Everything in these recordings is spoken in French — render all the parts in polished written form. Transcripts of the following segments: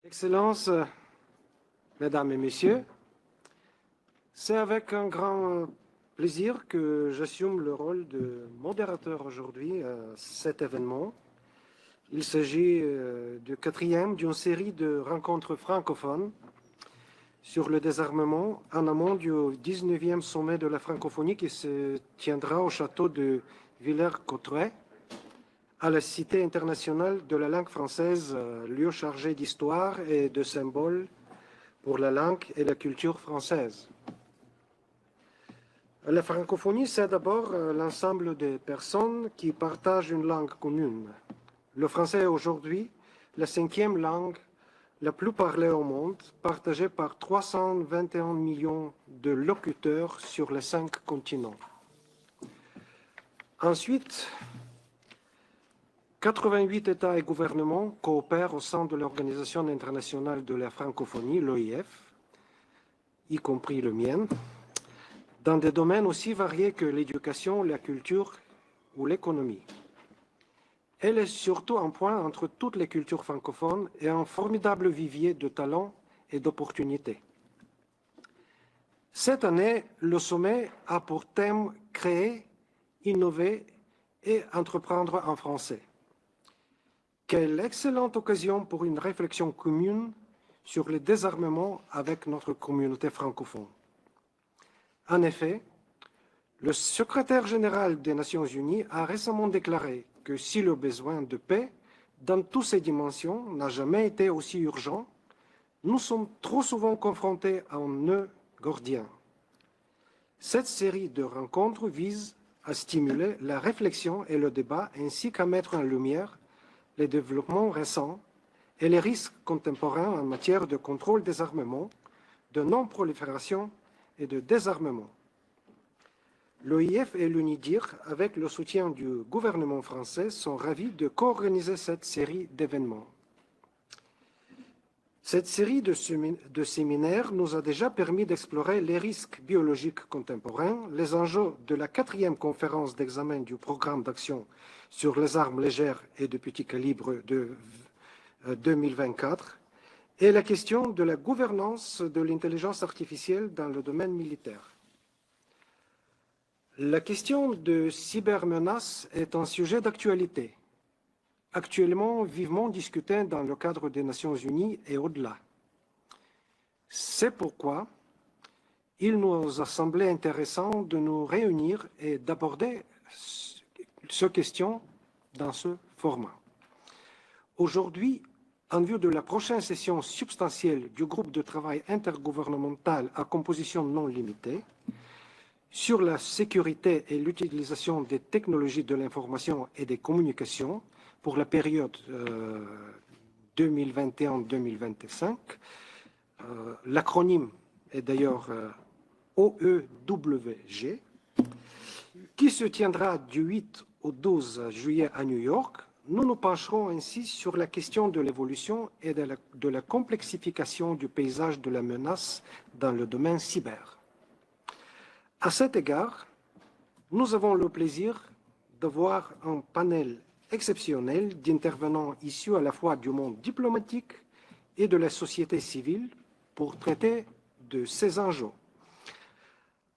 Excellences, Mesdames et Messieurs, c'est avec un grand plaisir que j'assume le rôle de modérateur aujourd'hui à cet événement. Il s'agit du quatrième d'une série de rencontres francophones sur le désarmement en amont du 19e sommet de la francophonie qui se tiendra au château de Villers-Cotterêts, à la Cité internationale de la langue française, lieu chargé d'histoire et de symboles pour la langue et la culture française. La francophonie, c'est d'abord l'ensemble des personnes qui partagent une langue commune. Le français est aujourd'hui la cinquième langue la plus parlée au monde, partagée par 321 millions de locuteurs sur les 5 continents. Ensuite, 88 États et gouvernements coopèrent au sein de l'Organisation internationale de la francophonie, l'OIF, y compris le mien, dans des domaines aussi variés que l'éducation, la culture ou l'économie. Elle est surtout un point entre toutes les cultures francophones et un formidable vivier de talents et d'opportunités. Cette année, le sommet a pour thème « Créer, innover et entreprendre en français ». Quelle excellente occasion pour une réflexion commune sur le désarmement avec notre communauté francophone. En effet, le secrétaire général des Nations Unies a récemment déclaré que si le besoin de paix, dans toutes ses dimensions, n'a jamais été aussi urgent, nous sommes trop souvent confrontés à un nœud gordien. Cette série de rencontres vise à stimuler la réflexion et le débat ainsi qu'à mettre en lumière les développements récents et les risques contemporains en matière de contrôle des armements, de non-prolifération et de désarmement. L'OIF et l'UNIDIR, avec le soutien du gouvernement français, sont ravis de co-organiser cette série d'événements. Cette série de séminaires nous a déjà permis d'explorer les risques biologiques contemporains, les enjeux de la 4e conférence d'examen du programme d'action sur les armes légères et de petit calibre de 2024 et la question de la gouvernance de l'intelligence artificielle dans le domaine militaire. La question de cybermenaces est un sujet d'actualité, actuellement vivement discuté dans le cadre des Nations Unies et au-delà. C'est pourquoi il nous a semblé intéressant de nous réunir et d'aborder ces questions dans ce format. Aujourd'hui, en vue de la prochaine session substantielle du groupe de travail intergouvernemental à composition non limitée, sur la sécurité et l'utilisation des technologies de l'information et des communications pour la période 2021-2025. L'acronyme est d'ailleurs OEWG, qui se tiendra du 8 au 12 juillet à New York. Nous nous pencherons ainsi sur la question de l'évolution et de la complexification du paysage de la menace dans le domaine cyber. À cet égard, nous avons le plaisir d'avoir un panel exceptionnel d'intervenants issus à la fois du monde diplomatique et de la société civile pour traiter de ces enjeux.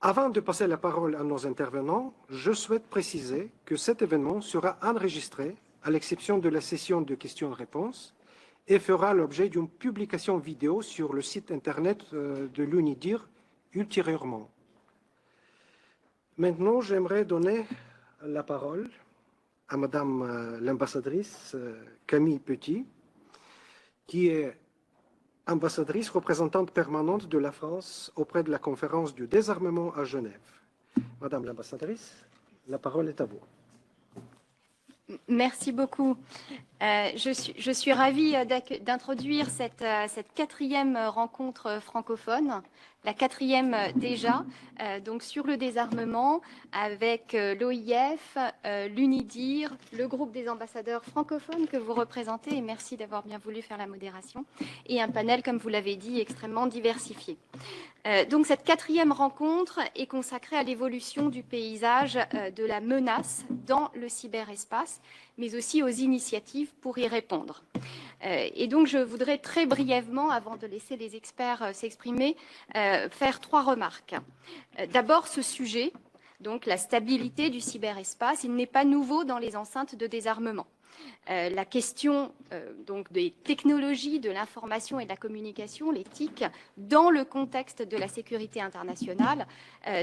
Avant de passer la parole à nos intervenants, je souhaite préciser que cet événement sera enregistré, à l'exception de la session de questions-réponses, et fera l'objet d'une publication vidéo sur le site Internet de l'UNIDIR ultérieurement. Maintenant, j'aimerais donner la parole à Madame l'ambassadrice Camille Petit, qui est ambassadrice représentante permanente de la France auprès de la conférence du désarmement à Genève. Madame l'ambassadrice, la parole est à vous. Merci beaucoup. Je suis ravie d'introduire cette 4e rencontre francophone, la 4e déjà, donc sur le désarmement avec l'OIF, l'UNIDIR, le groupe des ambassadeurs francophones que vous représentez, et merci d'avoir bien voulu faire la modération, et un panel, comme vous l'avez dit, extrêmement diversifié. Donc cette 4e rencontre est consacrée à l'évolution du paysage de la menace dans le cyberespace, mais aussi aux initiatives pour y répondre. Et donc je voudrais très brièvement, avant de laisser les experts s'exprimer, faire 3 remarques. D'abord, ce sujet, donc la stabilité du cyberespace, il n'est pas nouveau dans les enceintes de désarmement. La question donc des technologies, de l'information et de la communication, les TIC, dans le contexte de la sécurité internationale,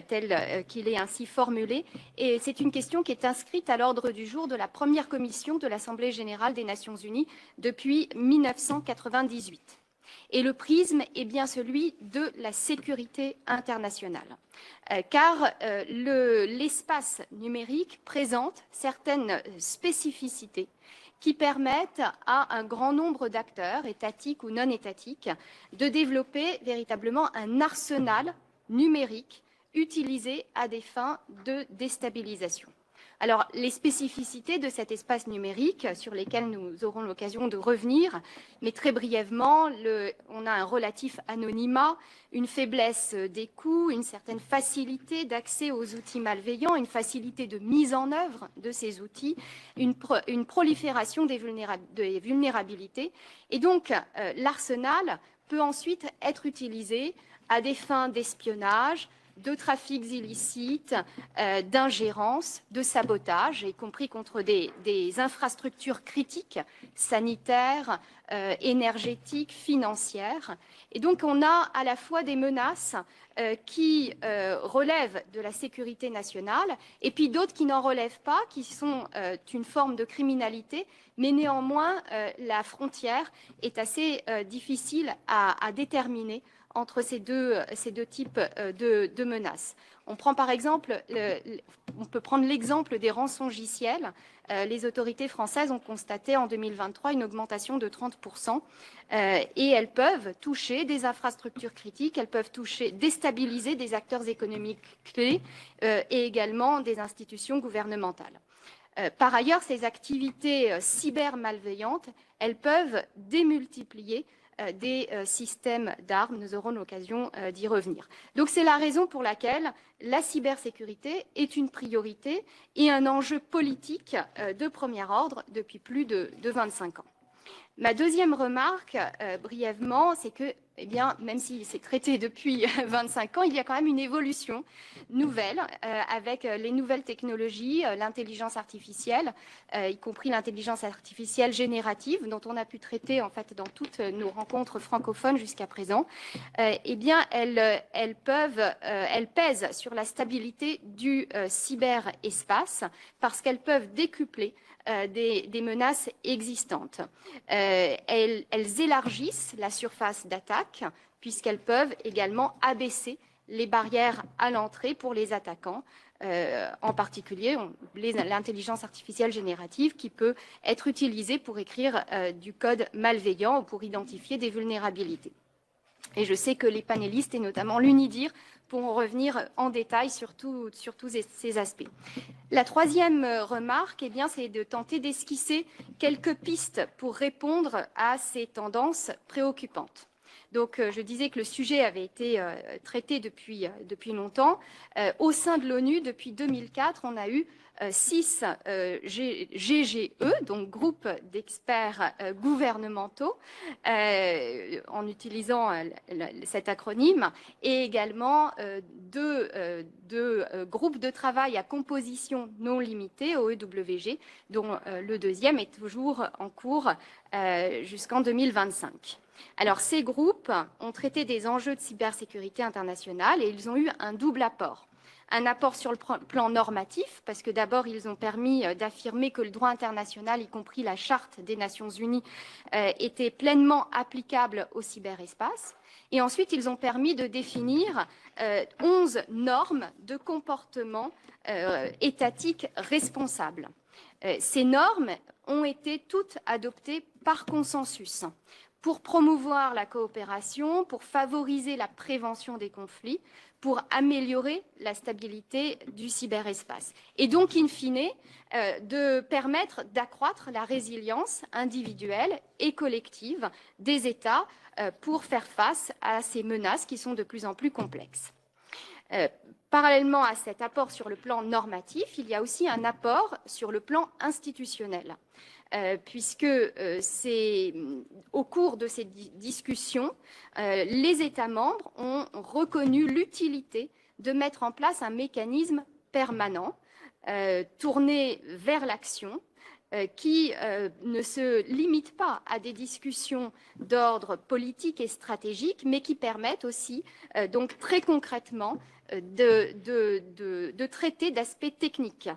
tel qu'il est ainsi formulé. Et c'est une question qui est inscrite à l'ordre du jour de la première commission de l'Assemblée générale des Nations unies depuis 1998. Et le prisme est bien celui de la sécurité internationale, car l'espace numérique présente certaines spécificités qui permettent à un grand nombre d'acteurs, étatiques ou non étatiques, de développer véritablement un arsenal numérique utilisé à des fins de déstabilisation. Alors, les spécificités de cet espace numérique sur lesquelles nous aurons l'occasion de revenir, mais très brièvement, on a un relatif anonymat, une faiblesse des coûts, une certaine facilité d'accès aux outils malveillants, une facilité de mise en œuvre de ces outils, une prolifération des vulnérabilités. Et donc, l'arsenal peut ensuite être utilisé à des fins d'espionnage, de trafics illicites, d'ingérence, de sabotage, y compris contre des infrastructures critiques, sanitaires, énergétiques, financières. Et donc, on a à la fois des menaces qui relèvent de la sécurité nationale et puis d'autres qui n'en relèvent pas, qui sont une forme de criminalité, mais néanmoins, la frontière est assez difficile à déterminer entre ces deux types de menaces. On prend par exemple, on peut prendre l'exemple des rançongiciels. Les autorités françaises ont constaté en 2023 une augmentation de 30% et elles peuvent toucher des infrastructures critiques, elles peuvent déstabiliser des acteurs économiques clés et également des institutions gouvernementales. Par ailleurs, ces activités cyber-malveillantes, elles peuvent démultiplier des systèmes d'armes. Nous aurons l'occasion d'y revenir. Donc c'est la raison pour laquelle la cybersécurité est une priorité et un enjeu politique de premier ordre depuis plus de 25 ans. Ma deuxième remarque, brièvement, c'est que, eh bien, même si c'est traité depuis 25 ans, il y a quand même une évolution nouvelle avec les nouvelles technologies, l'intelligence artificielle, y compris l'intelligence artificielle générative, dont on a pu traiter en fait dans toutes nos rencontres francophones jusqu'à présent. Eh bien, elles pèsent sur la stabilité du cyberespace parce qu'elles peuvent décupler des menaces existantes. Elles élargissent la surface d'attaque puisqu'elles peuvent également abaisser les barrières à l'entrée pour les attaquants, en particulier l'intelligence artificielle générative qui peut être utilisée pour écrire du code malveillant ou pour identifier des vulnérabilités. Et je sais que les panélistes, et notamment l'UNIDIR, pourront revenir en détail sur tous ces aspects. La troisième remarque, eh bien, c'est de tenter d'esquisser quelques pistes pour répondre à ces tendances préoccupantes. Donc, je disais que le sujet avait été traité depuis longtemps. Au sein de l'ONU, depuis 2004, on a eu 6 GGE, donc groupes d'experts gouvernementaux, en utilisant cet acronyme, et également deux groupes de travail à composition non limitée, OEWG, dont le deuxième est toujours en cours jusqu'en 2025. Alors, ces groupes ont traité des enjeux de cybersécurité internationale et ils ont eu un double apport. Un apport sur le plan normatif, parce que d'abord, ils ont permis d'affirmer que le droit international, y compris la Charte des Nations Unies, était pleinement applicable au cyberespace. Et ensuite, ils ont permis de définir 11 normes de comportement étatique responsable. Ces normes ont été toutes adoptées par consensus. pour promouvoir la coopération, pour favoriser la prévention des conflits, pour améliorer la stabilité du cyberespace. Et donc, in fine, de permettre d'accroître la résilience individuelle et collective des États pour faire face à ces menaces qui sont de plus en plus complexes. Parallèlement à cet apport sur le plan normatif, il y a aussi un apport sur le plan institutionnel. Puisque c'est au cours de ces discussions, les États membres ont reconnu l'utilité de mettre en place un mécanisme permanent tourné vers l'action qui ne se limite pas à des discussions d'ordre politique et stratégique, mais qui permettent aussi donc très concrètement de traiter d'aspects techniques.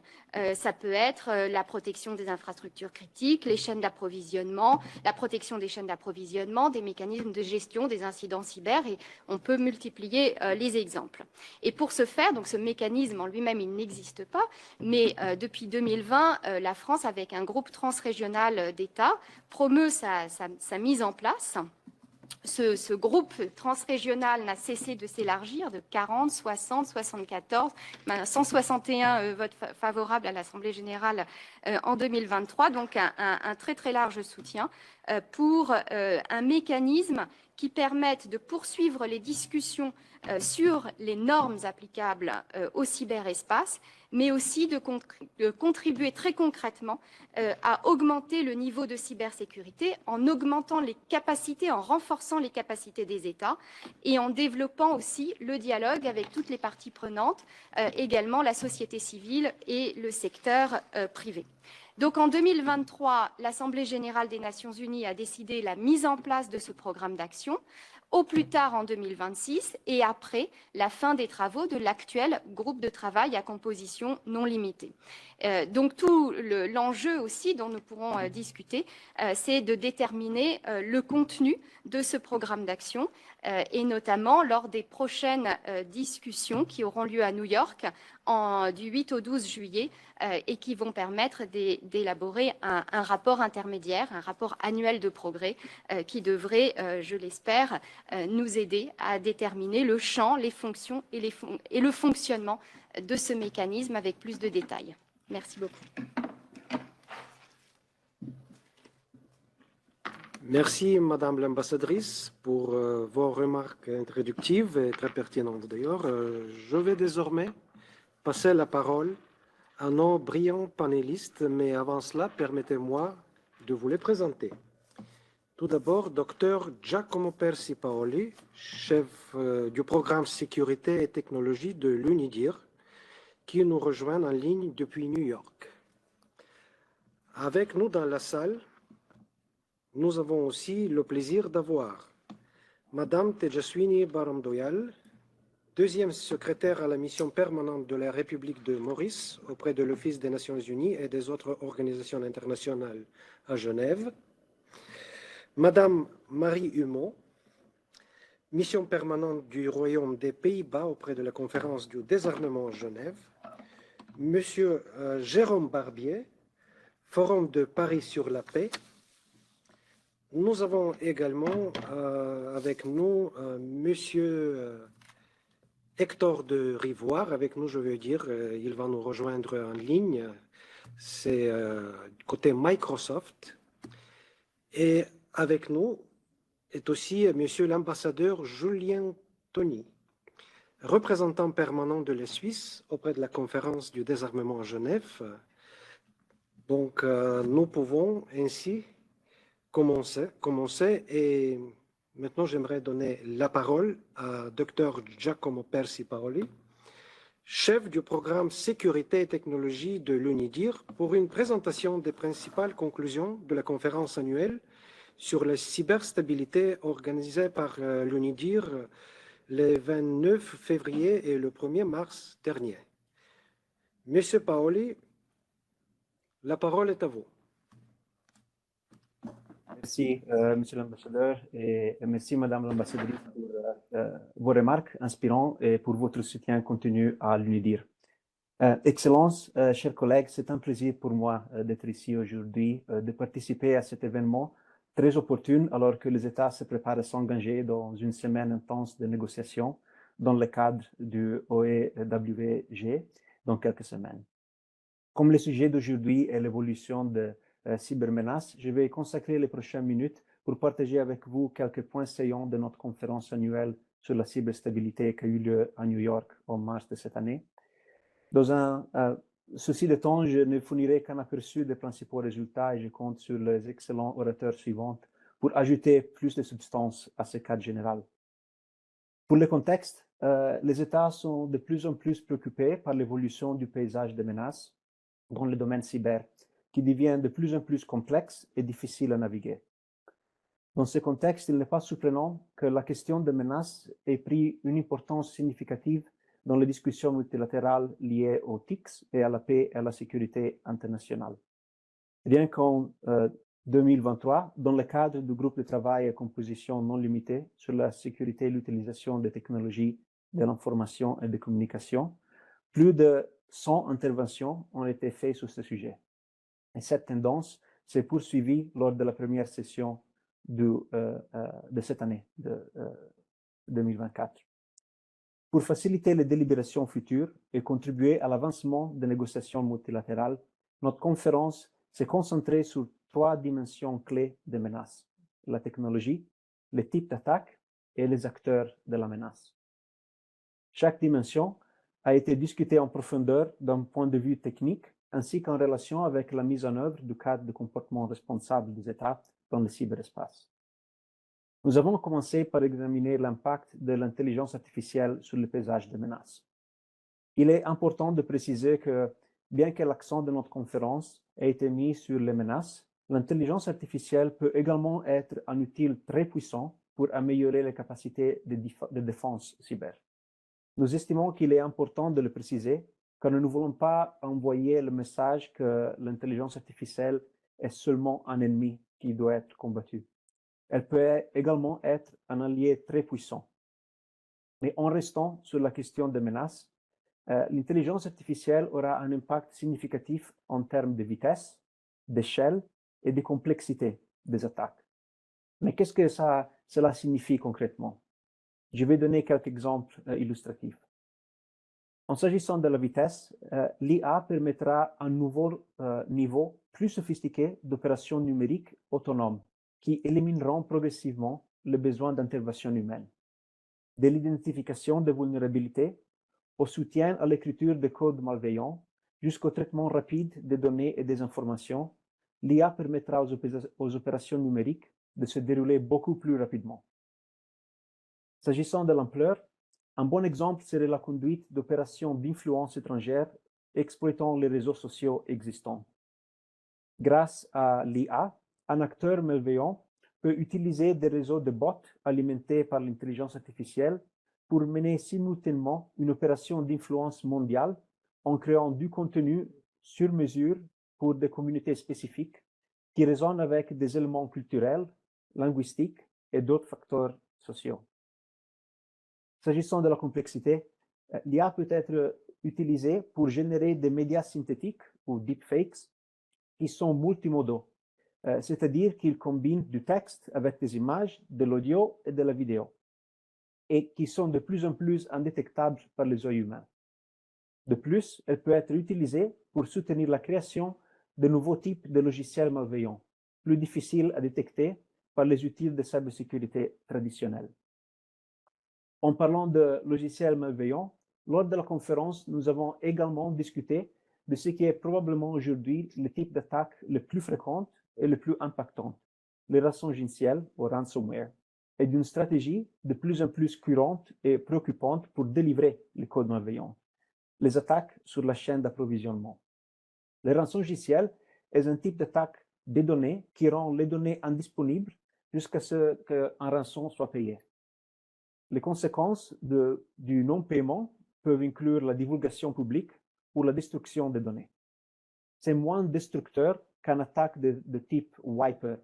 Ça peut être la protection des infrastructures critiques, les chaînes d'approvisionnement, la protection des chaînes d'approvisionnement, des mécanismes de gestion des incidents cyber, et on peut multiplier les exemples. Et pour ce faire, donc ce mécanisme en lui-même, il n'existe pas, mais depuis 2020, la France, avec un groupe transrégional d'États, promeut sa mise en place. Ce groupe transrégional n'a cessé de s'élargir de 40, 60, 74, 161 votes favorables à l'Assemblée générale en 2023, donc un très très large soutien pour un mécanisme qui permette de poursuivre les discussions sur les normes applicables au cyberespace, mais aussi de contribuer très concrètement à augmenter le niveau de cybersécurité en augmentant les capacités, en renforçant les capacités des États et en développant aussi le dialogue avec toutes les parties prenantes, également la société civile et le secteur privé. Donc en 2023, l'Assemblée générale des Nations unies a décidé la mise en place de ce programme d'action, au plus tard en 2026 et après la fin des travaux de l'actuel groupe de travail à composition non limitée. Donc tout l'enjeu aussi dont nous pourrons discuter, c'est de déterminer le contenu de ce programme d'action et notamment lors des prochaines discussions qui auront lieu à New York du 8 au 12 juillet et qui vont permettre d'élaborer un rapport intermédiaire, un rapport annuel de progrès qui devrait, je l'espère, nous aider à déterminer le champ, les fonctions et le fonctionnement de ce mécanisme avec plus de détails. Merci beaucoup. Merci, Madame l'ambassadrice, pour vos remarques introductives et très pertinentes d'ailleurs. Je vais désormais passer la parole à nos brillants panélistes, mais avant cela, permettez-moi de vous les présenter. Tout d'abord, Dr Giacomo Persi Paoli, chef du programme Sécurité et Technologie de l'UNIDIR, qui nous rejoint en ligne depuis New York. Avec nous dans la salle, nous avons aussi le plaisir d'avoir Madame Tejaswini Baramdoyal, deuxième secrétaire à la mission permanente de la République de Maurice auprès de l'Office des Nations Unies et des autres organisations internationales à Genève. Madame Marie Humont, mission permanente du Royaume des Pays-Bas auprès de la conférence du désarmement à Genève. Monsieur Jérôme Barbier, Forum de Paris sur la paix. Nous avons également avec nous Monsieur Hector de Rivoire, avec nous, je veux dire, il va nous rejoindre en ligne, c'est côté Microsoft. Et avec nous est aussi Monsieur l'ambassadeur Julien Tony, représentant permanent de la Suisse auprès de la conférence du désarmement à Genève. Donc, nous pouvons ainsi commencer et maintenant j'aimerais donner la parole à Dr Giacomo Persi Paoli, chef du programme Sécurité et Technologie de l'UNIDIR, pour une présentation des principales conclusions de la conférence annuelle sur la cyberstabilité organisée par l'UNIDIR le 29 février et le 1er mars dernier. Monsieur Paoli, la parole est à vous. Merci, Monsieur l'ambassadeur, et merci, Madame l'ambassadrice, pour vos remarques inspirantes et pour votre soutien continu à l'UNIDIR. Excellences, chers collègues, c'est un plaisir pour moi d'être ici aujourd'hui, de participer à cet événement très opportune alors que les États se préparent à s'engager dans une semaine intense de négociations dans le cadre du OEWG dans quelques semaines. Comme le sujet d'aujourd'hui est l'évolution de cybermenaces, je vais consacrer les prochaines minutes pour partager avec vous quelques points saillants de notre conférence annuelle sur la cyberstabilité qui a eu lieu à New York en mars de cette année. Dans un souci de temps, je ne fournirai qu'un aperçu des principaux résultats et je compte sur les excellents orateurs suivants pour ajouter plus de substance à ce cadre général. Pour le contexte, les États sont de plus en plus préoccupés par l'évolution du paysage des menaces dans le domaine cyber, qui devient de plus en plus complexe et difficile à naviguer. Dans ce contexte, il n'est pas surprenant que la question des menaces ait pris une importance significative dans les discussions multilatérales liées aux TICs et à la paix et à la sécurité internationale. Rien qu'en 2023, dans le cadre du groupe de travail à composition non limitée sur la sécurité et l'utilisation des technologies de l'information et de communication, plus de 100 interventions ont été faites sur ce sujet. Et cette tendance s'est poursuivie lors de la première session de cette année, de 2024. Pour faciliter les délibérations futures et contribuer à l'avancement des négociations multilatérales, notre conférence s'est concentrée sur 3 dimensions clés des menaces: la technologie, les types d'attaques et les acteurs de la menace. Chaque dimension a été discutée en profondeur d'un point de vue technique, ainsi qu'en relation avec la mise en œuvre du cadre de comportement responsable des États dans le cyberespace. Nous avons commencé par examiner l'impact de l'intelligence artificielle sur le paysage des menaces. Il est important de préciser que, bien que l'accent de notre conférence ait été mis sur les menaces, l'intelligence artificielle peut également être un outil très puissant pour améliorer les capacités de défense cyber. Nous estimons qu'il est important de le préciser, car nous ne voulons pas envoyer le message que l'intelligence artificielle est seulement un ennemi qui doit être combattu. Elle peut également être un allié très puissant. Mais en restant sur la question des menaces, l'intelligence artificielle aura un impact significatif en termes de vitesse, d'échelle et de complexité des attaques. Mais qu'est-ce que cela signifie concrètement? Je vais donner quelques exemples illustratifs. En s'agissant de la vitesse, l'IA permettra un nouveau niveau plus sophistiqué d'opérations numériques autonomes qui élimineront progressivement le besoin d'intervention humaine. De l'identification des vulnérabilités au soutien à l'écriture de codes malveillants jusqu'au traitement rapide des données et des informations, l'IA permettra aux opérations numériques de se dérouler beaucoup plus rapidement. S'agissant de l'ampleur, un bon exemple serait la conduite d'opérations d'influence étrangère exploitant les réseaux sociaux existants. Grâce à l'IA, un acteur malveillant peut utiliser des réseaux de bots alimentés par l'intelligence artificielle pour mener simultanément une opération d'influence mondiale en créant du contenu sur mesure pour des communautés spécifiques qui résonnent avec des éléments culturels, linguistiques et d'autres facteurs sociaux. S'agissant de la complexité, l'IA peut être utilisée pour générer des médias synthétiques ou deepfakes qui sont multimodaux, c'est-à-dire qu'ils combinent du texte avec des images, de l'audio et de la vidéo, et qui sont de plus en plus indétectables par les yeux humains. De plus, elle peut être utilisée pour soutenir la création de nouveaux types de logiciels malveillants, plus difficiles à détecter par les outils de cybersécurité traditionnels. En parlant de logiciels malveillants, lors de la conférence, nous avons également discuté de ce qui est probablement aujourd'hui le type d'attaque le plus fréquent et le plus impactant, les rançongiciels ou ransomware, et d'une stratégie de plus en plus courante et préoccupante pour délivrer les codes malveillants, les attaques sur la chaîne d'approvisionnement. Les rançongiciels est un type d'attaque des données qui rend les données indisponibles jusqu'à ce qu'un rançon soit payé. Les conséquences du non-paiement peuvent inclure la divulgation publique ou la destruction des données. C'est moins destructeur qu'une attaque de type wiper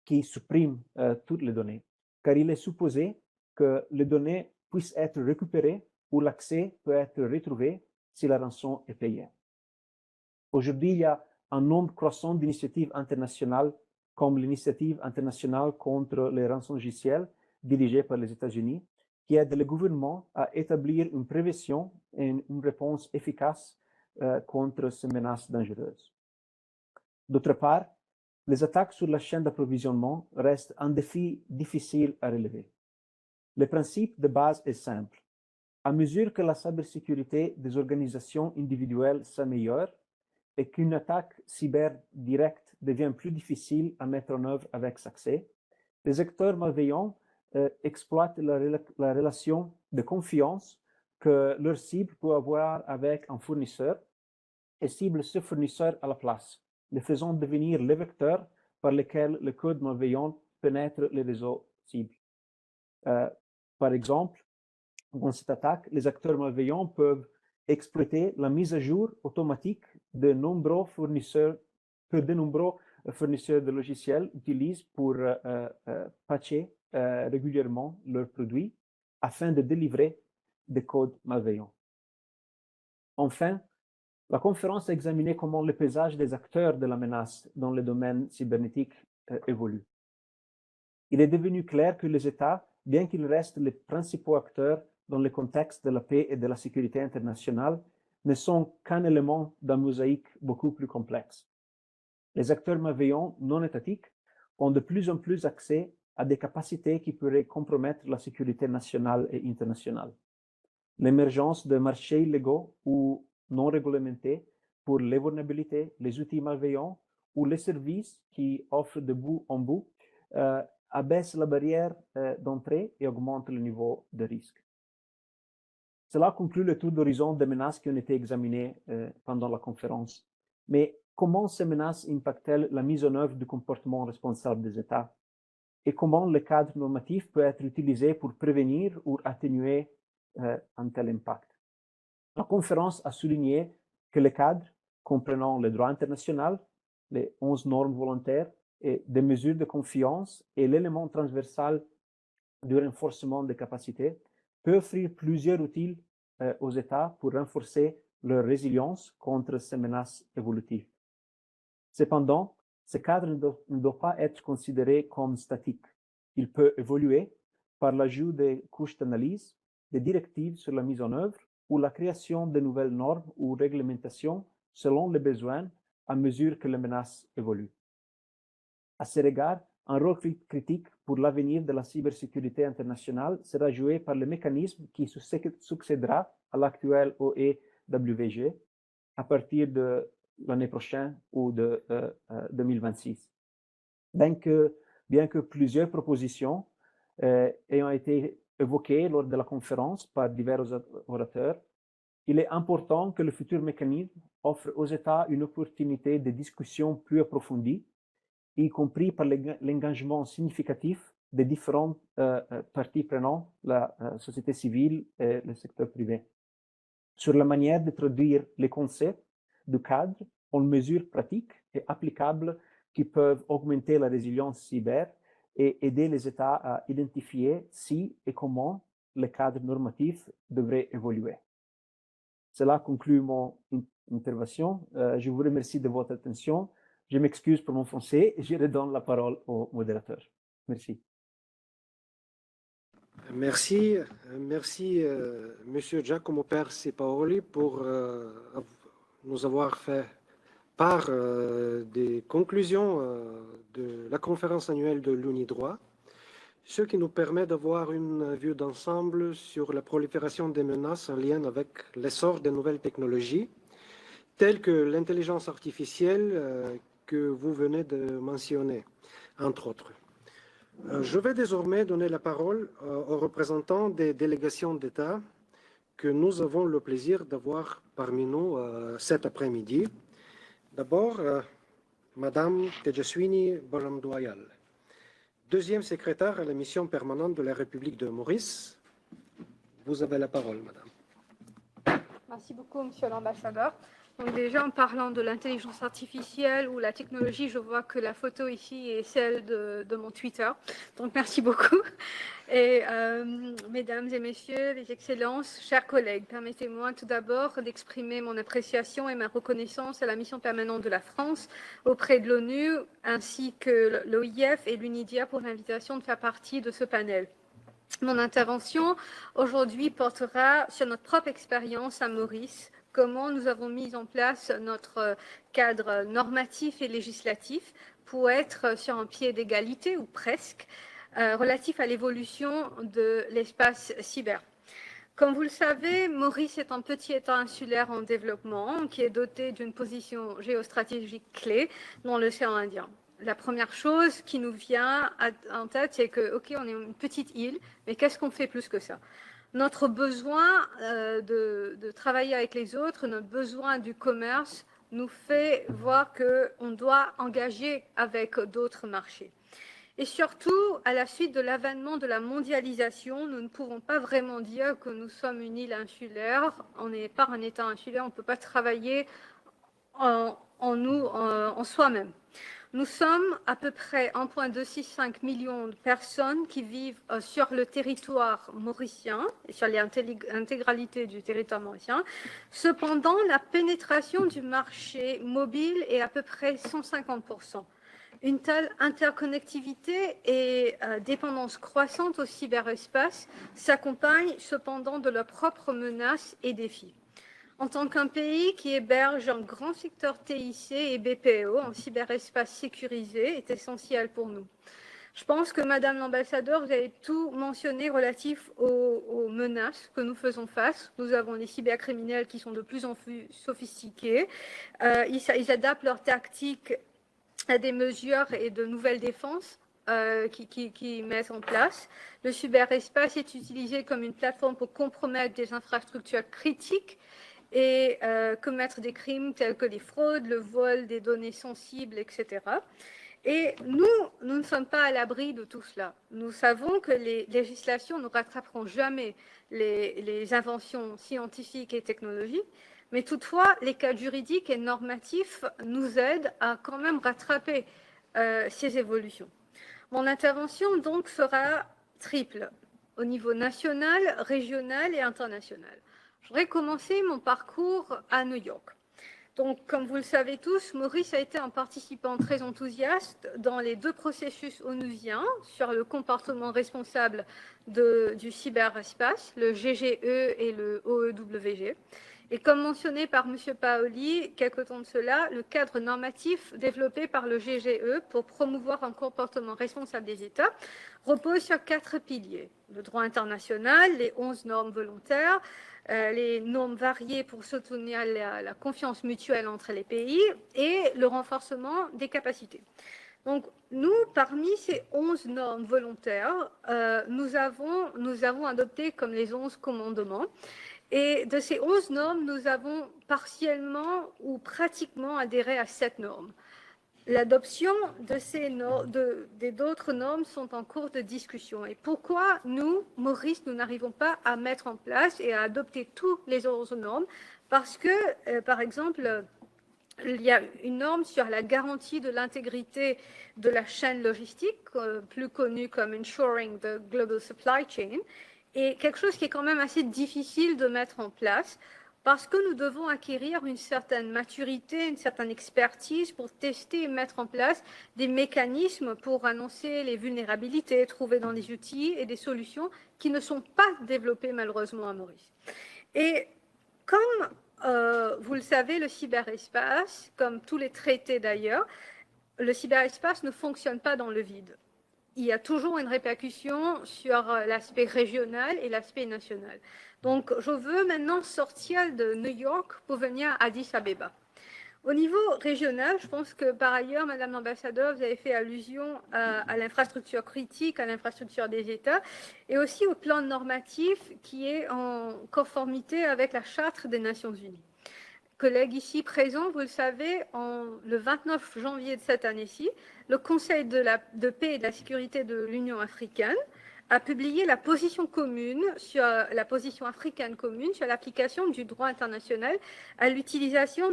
qui supprime toutes les données, car il est supposé que les données puissent être récupérées ou l'accès peut être retrouvé si la rançon est payée. Aujourd'hui, il y a un nombre croissant d'initiatives internationales comme l'initiative internationale contre les rançongiciels dirigée par les États-Unis, qui aide le gouvernement à établir une prévention et une réponse efficace contre ces menaces dangereuses. D'autre part, les attaques sur la chaîne d'approvisionnement restent un défi difficile à relever. Le principe de base est simple. À mesure que la cybersécurité des organisations individuelles s'améliore et qu'une attaque cyber directe devient plus difficile à mettre en œuvre avec succès, les acteurs malveillants exploitent la relation de confiance que leur cible peut avoir avec un fournisseur et ciblent ce fournisseur à la place, le faisant devenir le vecteur par lequel le code malveillant pénètre les réseaux cibles. Par exemple, dans cette attaque, les acteurs malveillants peuvent exploiter la mise à jour automatique de nombreux fournisseurs de logiciels utilisent pour patcher régulièrement leurs produits afin de délivrer des codes malveillants. Enfin, la conférence a examiné comment le paysage des acteurs de la menace dans le domaine cybernétique évolue. Il est devenu clair que les États, bien qu'ils restent les principaux acteurs dans le contexte de la paix et de la sécurité internationale, ne sont qu'un élément d'un mosaïque beaucoup plus complexe. Les acteurs malveillants non étatiques ont de plus en plus accès à des capacités qui pourraient compromettre la sécurité nationale et internationale. L'émergence de marchés illégaux ou non réglementés pour les vulnérabilités, les outils malveillants ou les services qui offrent de bout en bout abaisse la barrière d'entrée et augmente le niveau de risque. Cela conclut le tour d'horizon des menaces qui ont été examinées pendant la conférence. Mais comment ces menaces impactent-elles la mise en œuvre du comportement responsable des États? Et comment le cadre normatif peut être utilisé pour prévenir ou atténuer un tel impact? La conférence a souligné que le cadre, comprenant le droit international, les 11 normes volontaires et des mesures de confiance et l'élément transversal du renforcement des capacités, peut offrir plusieurs outils aux États pour renforcer leur résilience contre ces menaces évolutives. Cependant, ce cadre ne doit pas être considéré comme statique. Il peut évoluer par l'ajout des couches d'analyse, des directives sur la mise en œuvre ou la création de nouvelles normes ou réglementations selon les besoins à mesure que les menaces évoluent. À ce regard, un rôle critique pour l'avenir de la cybersécurité internationale sera joué par le mécanisme qui succédera à l'actuel OEWG à partir de l'année prochaine ou de 2026. Bien que plusieurs propositions ayant été évoquées lors de la conférence par divers orateurs, il est important que le futur mécanisme offre aux États une opportunité de discussion plus approfondie, y compris par l'engagement significatif des différentes parties prenantes, la société civile et le secteur privé, sur la manière de traduire les concepts du cadre en mesures pratiques et applicables qui peuvent augmenter la résilience cyber et aider les États à identifier si et comment le cadre normatif devrait évoluer. Cela conclut mon intervention. Je vous remercie de votre attention. Je m'excuse pour mon français et je redonne la parole au modérateur. Merci. Merci, Monsieur Giacomo Persi Paoli, pour nous avoir fait part des conclusions de la conférence annuelle de l'UNIDROIT, ce qui nous permet d'avoir une vue d'ensemble sur la prolifération des menaces en lien avec l'essor des nouvelles technologies, telles que l'intelligence artificielle que vous venez de mentionner, entre autres. Je vais désormais donner la parole aux représentants des délégations d'État que nous avons le plaisir d'avoir parmi nous cet après-midi. D'abord, Madame Tejaswini Balamdoyal, deuxième secrétaire à la mission permanente de la République de Maurice. Vous avez la parole, Madame. Merci beaucoup, Monsieur l'ambassadeur. Donc déjà, en parlant de l'intelligence artificielle ou la technologie, je vois que la photo ici est celle de mon Twitter. Donc merci beaucoup. Et mesdames et messieurs, les excellences, chers collègues, permettez-moi tout d'abord d'exprimer mon appréciation et ma reconnaissance à la mission permanente de la France auprès de l'ONU, ainsi que l'OIF et l'UNIDIA pour l'invitation de faire partie de ce panel. Mon intervention aujourd'hui portera sur notre propre expérience à Maurice, comment nous avons mis en place notre cadre normatif et législatif pour être sur un pied d'égalité, ou presque, relatif à l'évolution de l'espace cyber. Comme vous le savez, Maurice est un petit État insulaire en développement qui est doté d'une position géostratégique clé dans l'océan Indien. La première chose qui nous vient en tête, c'est que, OK, on est une petite île, mais qu'est-ce qu'on fait plus que ça? Notre besoin de travailler avec les autres, notre besoin du commerce nous fait voir qu'on doit engager avec d'autres marchés. Et surtout, à la suite de l'avènement de la mondialisation, nous ne pouvons pas vraiment dire que nous sommes une île insulaire. On n'est pas un État insulaire, on ne peut pas travailler en soi-même. Nous sommes à peu près 1,265 million de personnes qui vivent sur le territoire mauricien et sur l'intégralité du territoire mauricien. Cependant, la pénétration du marché mobile est à peu près 150%. Une telle interconnectivité et dépendance croissante au cyberespace s'accompagne cependant de leurs propres menaces et défis. En tant qu'un pays qui héberge un grand secteur TIC et BPO, un cyberespace sécurisé est essentiel pour nous. Je pense que, Madame l'ambassadeur, vous avez tout mentionné relatif aux menaces que nous faisons face. Nous avons des cybercriminels qui sont de plus en plus sophistiqués. Ils adaptent leurs tactiques à des mesures et de nouvelles défenses qui mettent en place. Le cyberespace est utilisé comme une plateforme pour compromettre des infrastructures critiques et commettre des crimes tels que les fraudes, le vol des données sensibles, etc. Et nous ne sommes pas à l'abri de tout cela. Nous savons que les législations ne rattraperont jamais les inventions scientifiques et technologiques, mais toutefois, les cadres juridiques et normatifs nous aident à quand même rattraper ces évolutions. Mon intervention, donc, sera triple, au niveau national, régional et international. Je voudrais commencer mon parcours à New York. Donc, comme vous le savez tous, Maurice a été un participant très enthousiaste dans les deux processus onusiens sur le comportement responsable du cyberespace, le GGE et le OEWG. Et comme mentionné par M. Paoli, quelque temps de cela, le cadre normatif développé par le GGE pour promouvoir un comportement responsable des États repose sur 4 piliers. Le droit international, les 11 normes volontaires, les normes variées pour soutenir la confiance mutuelle entre les pays et le renforcement des capacités. Donc, nous, parmi ces 11 normes volontaires, nous avons adopté comme les 11 commandements. Et de ces 11 normes, nous avons partiellement ou pratiquement adhéré à 7 normes. L'adoption d'autres normes sont en cours de discussion. Et pourquoi nous, Maurice, nous n'arrivons pas à mettre en place et à adopter toutes les autres normes? Parce que, par exemple, il y a une norme sur la garantie de l'intégrité de la chaîne logistique, plus connue comme Ensuring the Global Supply Chain, et quelque chose qui est quand même assez difficile de mettre en place parce que nous devons acquérir une certaine maturité, une certaine expertise pour tester et mettre en place des mécanismes pour annoncer les vulnérabilités trouvées dans les outils et des solutions qui ne sont pas développées malheureusement à Maurice. Et comme vous le savez, le cyberespace, comme tous les traités d'ailleurs, le cyberespace ne fonctionne pas dans le vide. Il y a toujours une répercussion sur l'aspect régional et l'aspect national. Donc, je veux maintenant sortir de New York pour venir à Addis Abeba. Au niveau régional, je pense que par ailleurs, Madame l'ambassadeur, vous avez fait allusion à l'infrastructure critique, à l'infrastructure des États, et aussi au plan normatif qui est en conformité avec la Charte des Nations Unies. Collègues ici présents, vous le savez, le 29 janvier de cette année-ci, le Conseil de paix et de la sécurité de l'Union africaine a publié la position commune sur la position africaine commune sur l'application du droit international à l'utilisation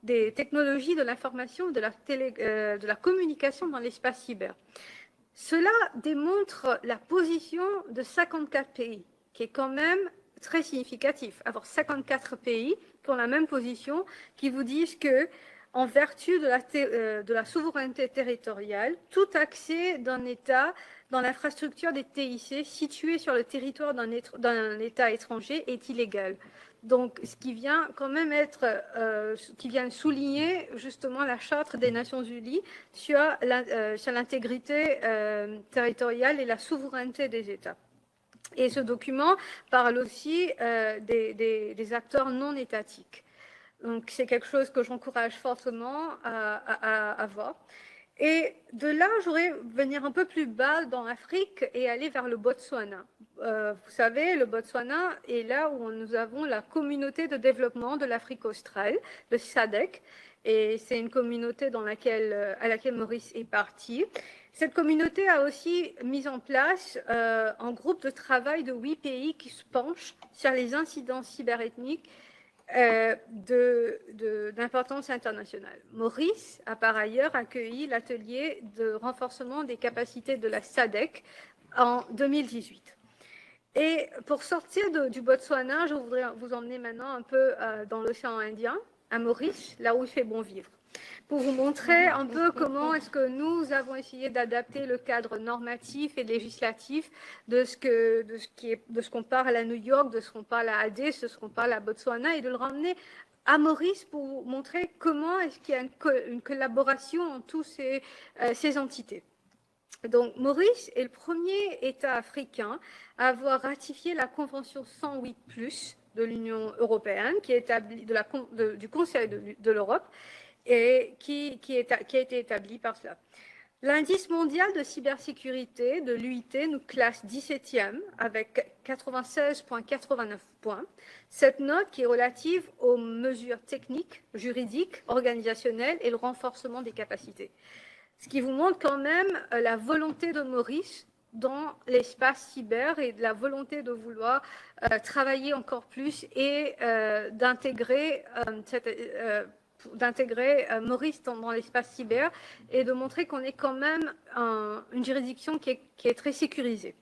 des technologies de l'information et de la communication dans l'espace cyber. Cela démontre la position de 54 pays, qui est quand même très significatif. Avoir 54 pays qui ont la même position, qui vous disent que, en vertu de la souveraineté territoriale, tout accès d'un État dans l'infrastructure des TIC située sur le territoire d'un État étranger est illégal. Donc, ce qui vient quand même qui vient souligner justement la Charte des Nations Unies sur l'intégrité territoriale et la souveraineté des États. Et ce document parle aussi des acteurs non étatiques. Donc, c'est quelque chose que j'encourage fortement à voir. Et de là, j'aurais venir un peu plus bas dans l'Afrique et aller vers le Botswana. Vous savez, le Botswana est là où nous avons la communauté de développement de l'Afrique australe, le SADC, et c'est une communauté à laquelle Maurice est parti. Cette communauté a aussi mis en place un groupe de travail de 8 pays qui se penchent sur les incidents cyberethniques d'importance internationale. Maurice a par ailleurs accueilli l'atelier de renforcement des capacités de la SADC en 2018. Et pour sortir du Botswana, je voudrais vous emmener maintenant un peu dans l'océan Indien, à Maurice, là où il fait bon vivre, pour vous montrer un peu comment est-ce que nous avons essayé d'adapter le cadre normatif et législatif de ce qu'on parle à New York, de ce qu'on parle à Addis, de ce qu'on parle à Botswana, et de le ramener à Maurice pour vous montrer comment est-ce qu'il y a une collaboration entre toutes ces entités. Donc, Maurice est le premier État africain à avoir ratifié la Convention 108+, de l'Union européenne, qui est établie du Conseil de l'Europe, et qui a été établi par cela. L'indice mondial de cybersécurité de l'UIT nous classe 17e avec 96,89 points. Cette note qui est relative aux mesures techniques, juridiques, organisationnelles et le renforcement des capacités. Ce qui vous montre quand même la volonté de Maurice dans l'espace cyber et de la volonté de vouloir travailler encore plus et d'intégrer Maurice dans l'espace cyber et de montrer qu'on est quand même une juridiction qui est très sécurisée.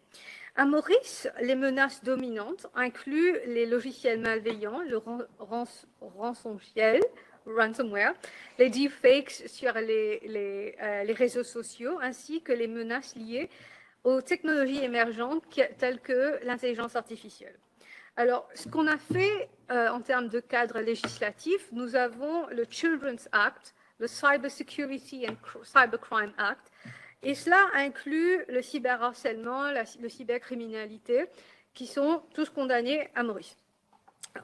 À Maurice, les menaces dominantes incluent les logiciels malveillants, le ransomware, les deepfakes sur les réseaux sociaux, ainsi que les menaces liées aux technologies émergentes telles que l'intelligence artificielle. Alors, ce qu'on a fait en termes de cadre législatif, nous avons le Children's Act, le Cyber Security and Cybercrime Act, et cela inclut le cyberharcèlement, la cybercriminalité, qui sont tous condamnés à Maurice.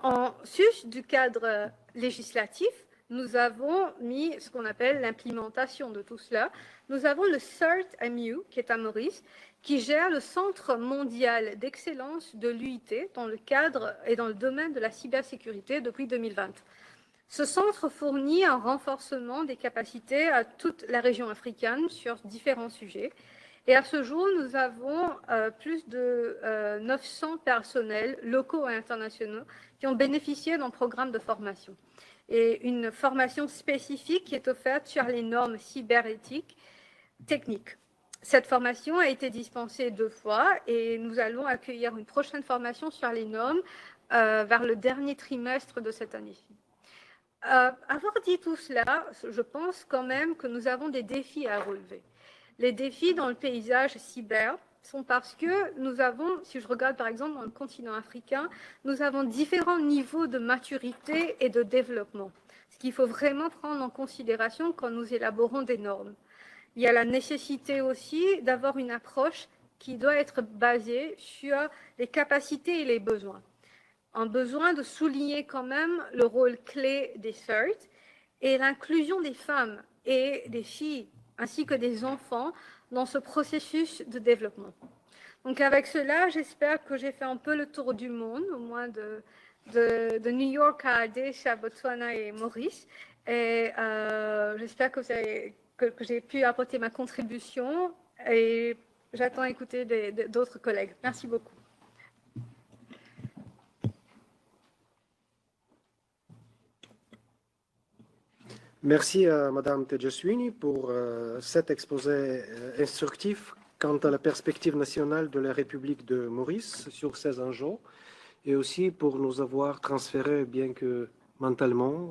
En sus du cadre législatif, nous avons mis ce qu'on appelle l'implémentation de tout cela. Nous avons le CERT-MU, qui est à Maurice, qui gère le Centre mondial d'excellence de l'UIT dans le cadre et dans le domaine de la cybersécurité depuis 2020. Ce centre fournit un renforcement des capacités à toute la région africaine sur différents sujets. Et à ce jour, nous avons plus de 900 personnels locaux et internationaux qui ont bénéficié d'un programme de formation. Et une formation spécifique qui est offerte sur les normes cyberéthiques techniques. Cette formation a été dispensée 2 fois et nous allons accueillir une prochaine formation sur les normes vers le dernier trimestre de cette année-ci. Avoir dit tout cela, je pense quand même que nous avons des défis à relever. Les défis dans le paysage cyber sont parce que nous avons, si je regarde par exemple dans le continent africain, nous avons différents niveaux de maturité et de développement, ce qu'il faut vraiment prendre en considération quand nous élaborons des normes. Il y a la nécessité aussi d'avoir une approche qui doit être basée sur les capacités et les besoins. Un besoin de souligner quand même le rôle clé des CERT et l'inclusion des femmes et des filles ainsi que des enfants dans ce processus de développement. Donc avec cela, j'espère que j'ai fait un peu le tour du monde, au moins de New York à Addis, à Botswana et Maurice. Et j'espère que j'ai pu apporter ma contribution et j'attends écouter d'autres collègues. Merci beaucoup. Merci à Madame Tejaswini pour cet exposé instructif quant à la perspective nationale de la République de Maurice sur ces enjeux et aussi pour nous avoir transféré, bien que mentalement,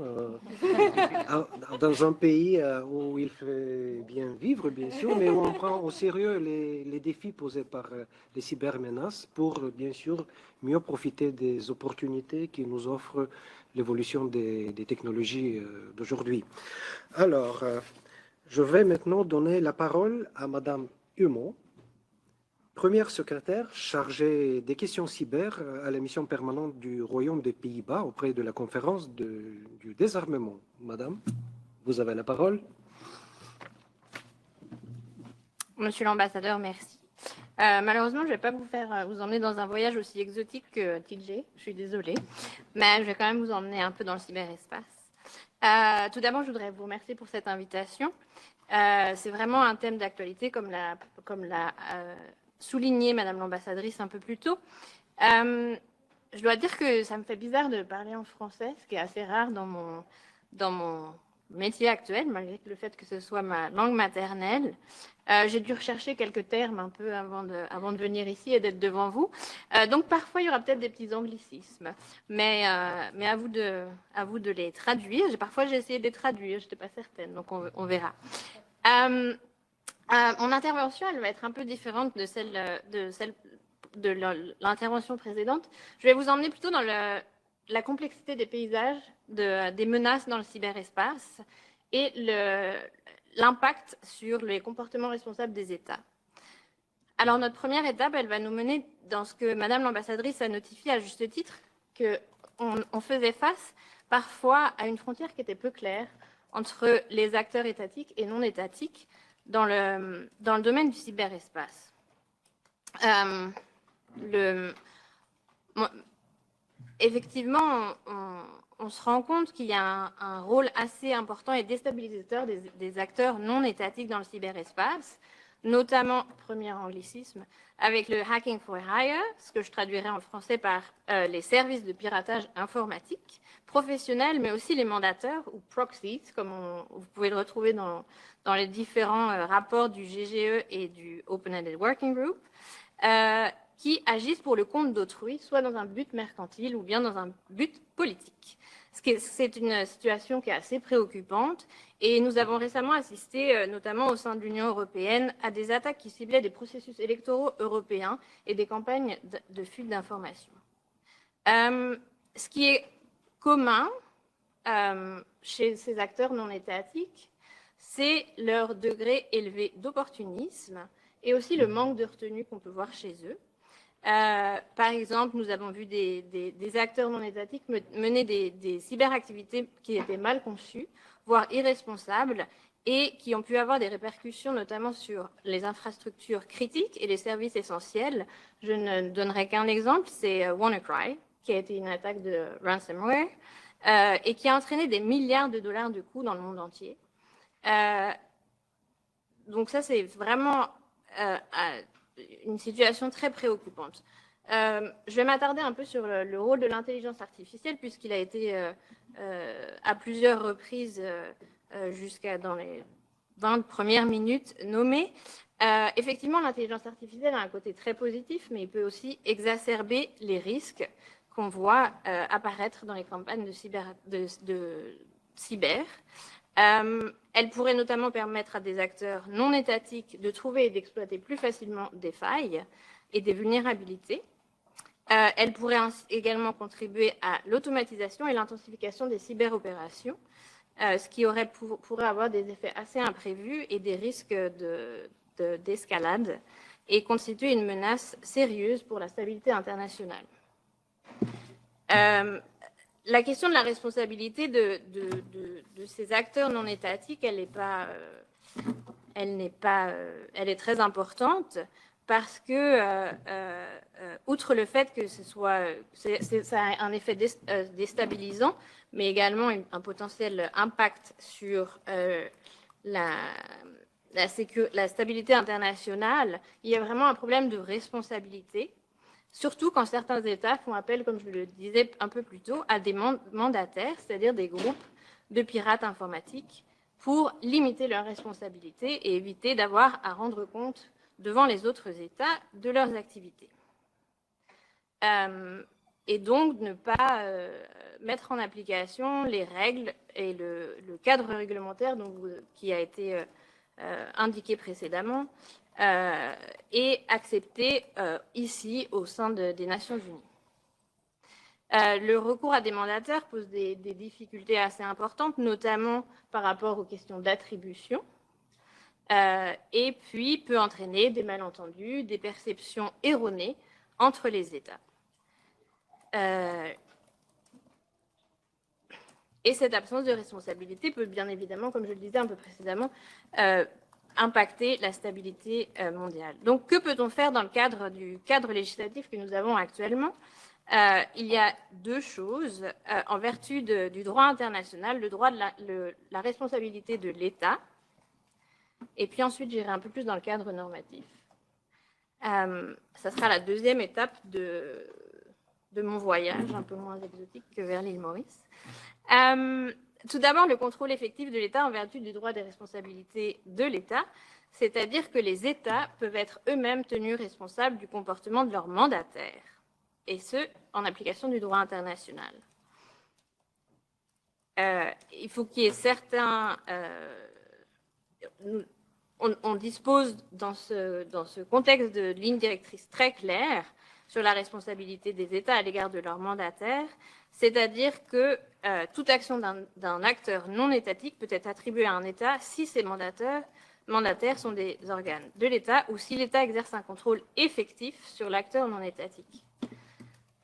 dans un pays où il fait bien vivre, bien sûr, mais où on prend au sérieux les défis posés par les cybermenaces pour, bien sûr, mieux profiter des opportunités qui nous offrent l'évolution des technologies d'aujourd'hui. Alors, je vais maintenant donner la parole à Madame Humeau, première secrétaire chargée des questions cyber à la mission permanente du Royaume des Pays-Bas auprès de la conférence du désarmement. Madame, vous avez la parole. Monsieur l'ambassadeur, merci. Malheureusement, je ne vais pas vous emmener dans un voyage aussi exotique que TJ, je suis désolée, mais je vais quand même vous emmener un peu dans le cyberespace. Tout d'abord, je voudrais vous remercier pour cette invitation. C'est vraiment un thème d'actualité, comme l'a souligné Madame l'ambassadrice un peu plus tôt. Je dois dire que ça me fait bizarre de parler en français, ce qui est assez rare dans mon métier actuel, malgré le fait que ce soit ma langue maternelle. J'ai dû rechercher quelques termes un peu avant de venir ici et d'être devant vous. Donc parfois, il y aura peut-être des petits anglicismes, mais à vous de les traduire. Parfois, j'ai essayé de les traduire, je n'étais pas certaine, donc on verra. Mon intervention, elle va être un peu différente de celle de l'intervention précédente. Je vais vous emmener plutôt dans la complexité des paysages, des menaces dans le cyberespace et l'impact sur les comportements responsables des États. Alors, notre première étape, elle va nous mener dans ce que Madame l'ambassadrice a notifié à juste titre, qu'on faisait face parfois à une frontière qui était peu claire entre les acteurs étatiques et non étatiques dans le domaine du cyberespace. Effectivement, on se rend compte qu'il y a un rôle assez important et déstabilisateur des acteurs non étatiques dans le cyberespace, notamment, premier anglicisme, avec le hacking for hire, ce que je traduirais en français par les services de piratage informatique, professionnels, mais aussi les mandateurs ou proxies, comme vous pouvez le retrouver dans les différents rapports du GGE et du Open-Ended Working Group, qui agissent pour le compte d'autrui, soit dans un but mercantile ou bien dans un but politique. C'est une situation qui est assez préoccupante et nous avons récemment assisté, notamment au sein de l'Union européenne, à des attaques qui ciblaient des processus électoraux européens et des campagnes de fuite d'informations. Ce qui est commun chez ces acteurs non étatiques, c'est leur degré élevé d'opportunisme et aussi le manque de retenue qu'on peut voir chez eux. Par exemple, nous avons vu des acteurs non étatiques mener des cyberactivités qui étaient mal conçues, voire irresponsables, et qui ont pu avoir des répercussions notamment sur les infrastructures critiques et les services essentiels. Je ne donnerai qu'un exemple, c'est WannaCry, qui a été une attaque de ransomware, et qui a entraîné des milliards de dollars de coûts dans le monde entier. Donc ça, c'est vraiment une situation très préoccupante. Je vais m'attarder un peu sur le rôle de l'intelligence artificielle, puisqu'il a été à plusieurs reprises, jusqu'à dans les 20 premières minutes, nommé. Effectivement, l'intelligence artificielle a un côté très positif, mais il peut aussi exacerber les risques qu'on voit apparaître dans les campagnes de cyber. Elle pourrait notamment permettre à des acteurs non étatiques de trouver et d'exploiter plus facilement des failles et des vulnérabilités. Elle pourrait également contribuer à l'automatisation et l'intensification des cyberopérations, ce qui pourrait avoir des effets assez imprévus et des risques d'escalade et constituer une menace sérieuse pour la stabilité internationale. La question de la responsabilité de ces acteurs non étatiques, elle est très importante parce que, outre le fait que ça a un effet déstabilisant, mais également un potentiel impact sur la stabilité internationale, il y a vraiment un problème de responsabilité, surtout quand certains États font appel, comme je le disais un peu plus tôt, à des mandataires, c'est-à-dire des groupes de pirates informatiques, pour limiter leurs responsabilités et éviter d'avoir à rendre compte devant les autres États de leurs activités. Et donc ne pas mettre en application les règles et le cadre réglementaire qui a été indiqué précédemment et accepté ici au sein des Nations Unies. Le recours à des mandataires pose des difficultés assez importantes, notamment par rapport aux questions d'attribution, et puis peut entraîner des malentendus, des perceptions erronées entre les États. Et cette absence de responsabilité peut bien évidemment, comme je le disais un peu précédemment, impacter la stabilité mondiale. Donc, que peut-on faire dans le cadre du cadre législatif que nous avons actuellement? Il y a deux choses. En vertu du droit international, le droit de la responsabilité de l'État, et puis ensuite j'irai un peu plus dans le cadre normatif. Ça sera la deuxième étape de mon voyage, un peu moins exotique que vers l'île Maurice. Tout d'abord, le contrôle effectif de l'État en vertu du droit des responsabilités de l'État, c'est-à-dire que les États peuvent être eux-mêmes tenus responsables du comportement de leurs mandataires, et ce, en application du droit international. Il faut qu'il y ait certains... on dispose dans ce contexte de lignes directrices très claires sur la responsabilité des États à l'égard de leurs mandataires, c'est-à-dire que toute action d'un acteur non étatique peut être attribuée à un État si ses mandataires sont des organes de l'État ou si l'État exerce un contrôle effectif sur l'acteur non étatique.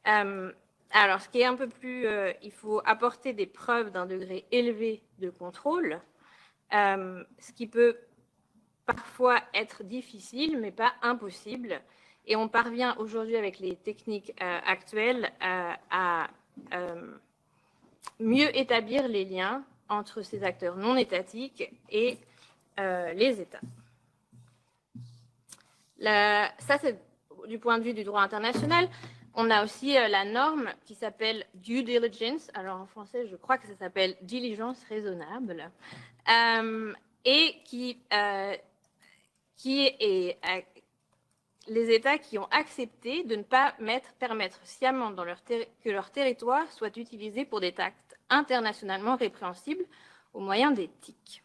Alors, ce qui est un peu plus... il faut apporter des preuves d'un degré élevé de contrôle, ce qui peut parfois être difficile, mais pas impossible. Et on parvient aujourd'hui avec les techniques actuelles à mieux établir les liens entre ces acteurs non étatiques et les États. Ça, c'est du point de vue du droit international. On a aussi la norme qui s'appelle due diligence. Alors en français, je crois que ça s'appelle diligence raisonnable. Et qui est les États qui ont accepté de ne pas permettre sciemment que leur territoire soit utilisé pour des actes internationalement répréhensibles au moyen des TIC.